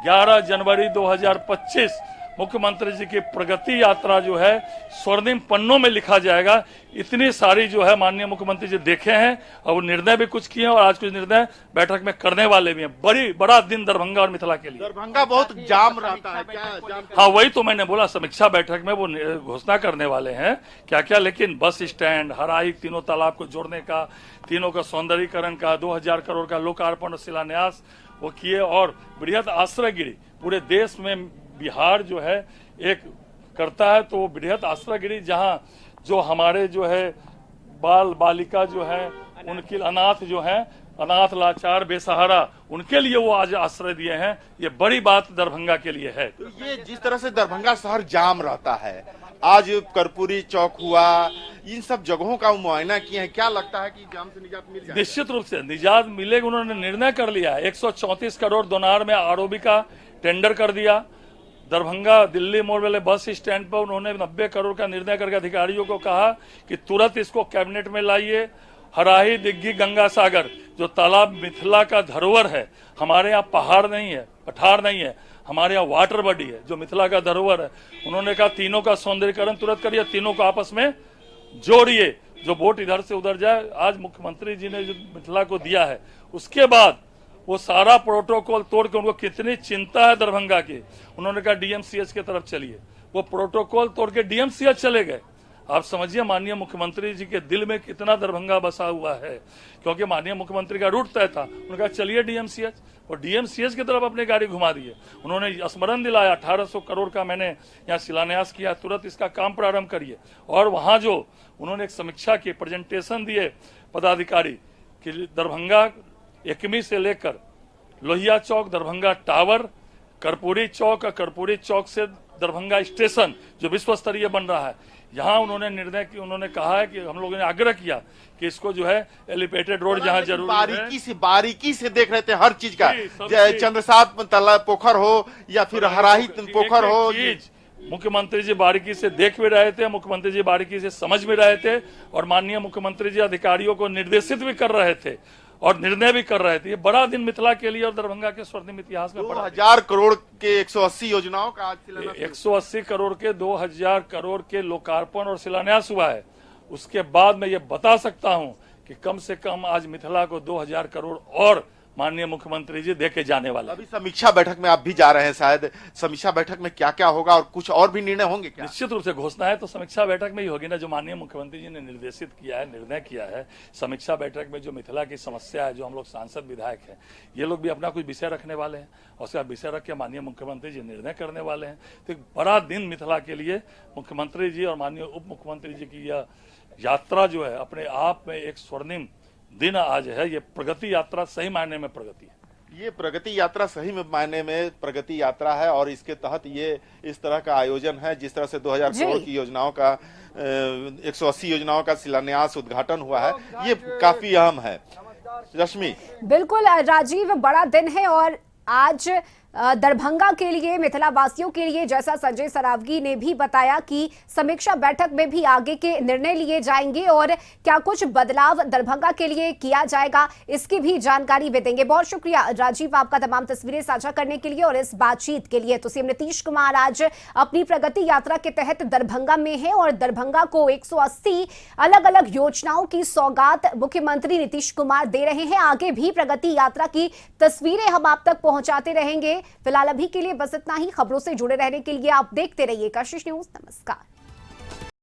Speaker 12: 11 जनवरी 2025 मुख्यमंत्री जी की प्रगति यात्रा जो है स्वर्णिम पन्नों में लिखा जाएगा। इतनी सारी जो है माननीय मुख्यमंत्री जी देखे हैं और वो निर्णय भी कुछ किए हैं और आज कुछ निर्णय बैठक में करने वाले भी हैं। बड़ा दिन दरभंगा और मिथिला के लिए।
Speaker 10: दरभंगा बहुत जाम रहता है, क्या जाम?
Speaker 12: हाँ, वही तो मैंने बोला, समीक्षा बैठक में वो घोषणा करने वाले हैं क्या क्या, लेकिन बस स्टैंड, हराही, तीनों तालाब को जोड़ने का, तीनों का सौंदर्यीकरण का, 2000 करोड़ का लोकार्पण और शिलान्यास वो किए। और बृहद आश्रय गृह पूरे देश में बिहार जो है एक करता है, तो वो बृहद आश्रय गृह जहाँ जो हमारे जो है बाल बालिका जो है उनकी अनाथ जो है, अनाथ लाचार बेसहारा, उनके लिए वो आज आश्रय दिए हैं। ये बड़ी बात दरभंगा के लिए है।
Speaker 10: तो ये जिस तरह से दरभंगा शहर जाम रहता है, आज कर्पूरी चौक हुआ, इन सब जगहों का मुआयना किए हैं, क्या लगता है कि जाम से निजात मिल जाएगी?
Speaker 12: निश्चित रूप से निजात मिलेगी। उन्होंने निर्णय कर लिया है, 134 करोड़ दोनार में आरओबी का टेंडर कर दिया। दरभंगा दिल्ली मोड़ वाले बस स्टैंड पर उन्होंने 90 करोड़ का निर्णय करके अधिकारियों को कहा कि तुरंत इसको कैबिनेट में लाइए। हराही, दिग्घी, गंगा सागर जो तालाब मिथिला का धरोहर है, हमारे यहाँ पहाड़ नहीं है, पठार नहीं है, हमारे यहाँ वाटर बॉडी है जो मिथिला का धरोहर है। उन्होंने कहा तीनों का सौंदर्यीकरण तुरंत करिए, तीनों को आपस में जोड़िए, जो बोट इधर से उधर जाए। आज मुख्यमंत्री जी ने जो मिथिला को दिया है, उसके बाद वो सारा प्रोटोकॉल तोड़ के, उनको कितनी चिंता है दरभंगा की, उन्होंने कहा डीएमसीएच की तरफ चलिए। वो प्रोटोकॉल तोड़ के डीएमसीएच चले गए। आप समझिए माननीय मुख्यमंत्री जी के दिल में कितना दरभंगा बसा हुआ है, क्योंकि माननीय मुख्यमंत्री का रूट तय था। उन्होंने कहा चलिए डीएमसीएच, और डीएमसीएच की तरफ अपनी गाड़ी घुमा दिए। उन्होंने स्मरण दिलाया 1800 करोड़ का मैंने यहाँ शिलान्यास किया, तुरंत इसका काम प्रारंभ करिए। और वहाँ जो उन्होंने एक समीक्षा की, प्रेजेंटेशन दिए पदाधिकारी कि दरभंगा एकमी से लेकर लोहिया चौक, दरभंगा टावर, कर्पूरी चौक, कर्पूरी चौक से दरभंगा स्टेशन जो विश्व स्तरीय बन रहा है, यहाँ उन्होंने निर्णय की, उन्होंने कहा है कि हम लोगों ने आग्रह किया कि इसको जो है एलिवेटेड रोड जहाँ जरूरी है,
Speaker 10: बारीकी से देख रहे थे हर चीज का, चंद्रसार तालाब पोखर हो या फिर हराही पोखर हो,
Speaker 12: मुख्यमंत्री जी बारीकी से देख भी रहे थे, मुख्यमंत्री जी बारीकी से समझ भी रहे थे, और माननीय मुख्यमंत्री जी अधिकारियों को निर्देशित भी कर रहे थे और निर्णय भी कर रहे थे। ये बड़ा दिन मिथिला के लिए और दरभंगा के स्वर्णिम इतिहास में।
Speaker 10: 2000 करोड़ के 180 योजनाओं का आज
Speaker 12: 180 करोड़ के 2000 करोड़ के लोकार्पण और शिलान्यास हुआ है। उसके बाद मैं ये बता सकता हूं कि कम से कम आज मिथिला को 2000 करोड़ और माननीय मुख्यमंत्री जी देके जाने वाले।
Speaker 10: अभी समीक्षा बैठक में आप भी जा रहे हैं, शायद समीक्षा बैठक में क्या क्या होगा और कुछ और भी निर्णय होंगे क्या?
Speaker 12: निश्चित रूप से घोषणा है तो समीक्षा बैठक में ही होगी ना, जो माननीय मुख्यमंत्री जी ने निर्देशित किया है, निर्णय किया है। समीक्षा बैठक में जो मिथिला की समस्या है, जो हम लोग सांसद विधायक हैं, ये लोग भी अपना कुछ विषय रखने वाले हैं और उसका विषय रख के माननीय मुख्यमंत्री जी निर्णय करने वाले हैं। तो एक बड़ा दिन मिथिला के लिए मुख्यमंत्री जी और माननीय उप मुख्यमंत्री जी की यह यात्रा जो है अपने आप में एक स्वर्णिम दिन आज है। ये प्रगति यात्रा सही मायने में प्रगति है।
Speaker 10: ये प्रगति यात्रा सही में मायने में प्रगति यात्रा है और इसके तहत ये इस तरह का आयोजन है, जिस तरह से 2000 करोड़ की योजनाओं का 180 योजनाओं का शिलान्यास उद्घाटन हुआ है, ये काफी अहम है। रश्मि,
Speaker 9: बिल्कुल राजीव, बड़ा दिन है और आज दरभंगा के लिए, मिथिला वासियों के लिए, जैसा संजय सरावगी ने भी बताया कि समीक्षा बैठक में भी आगे के निर्णय लिए जाएंगे और क्या कुछ बदलाव दरभंगा के लिए किया जाएगा, इसकी भी जानकारी वे देंगे। बहुत शुक्रिया राजीव आपका तमाम तस्वीरें साझा करने के लिए और इस बातचीत के लिए। तो सीएम नीतीश कुमार आज अपनी प्रगति यात्रा के तहत दरभंगा में है और दरभंगा को 180 अलग अलग योजनाओं की सौगात मुख्यमंत्री नीतीश कुमार दे रहे हैं। आगे भी प्रगति यात्रा की तस्वीरें हम आप तक पहुंचाते रहेंगे। फिलहाल अभी के लिए बस इतना ही। खबरों से जुड़े रहने के लिए आप देखते रहिए कशिश न्यूज। नमस्कार।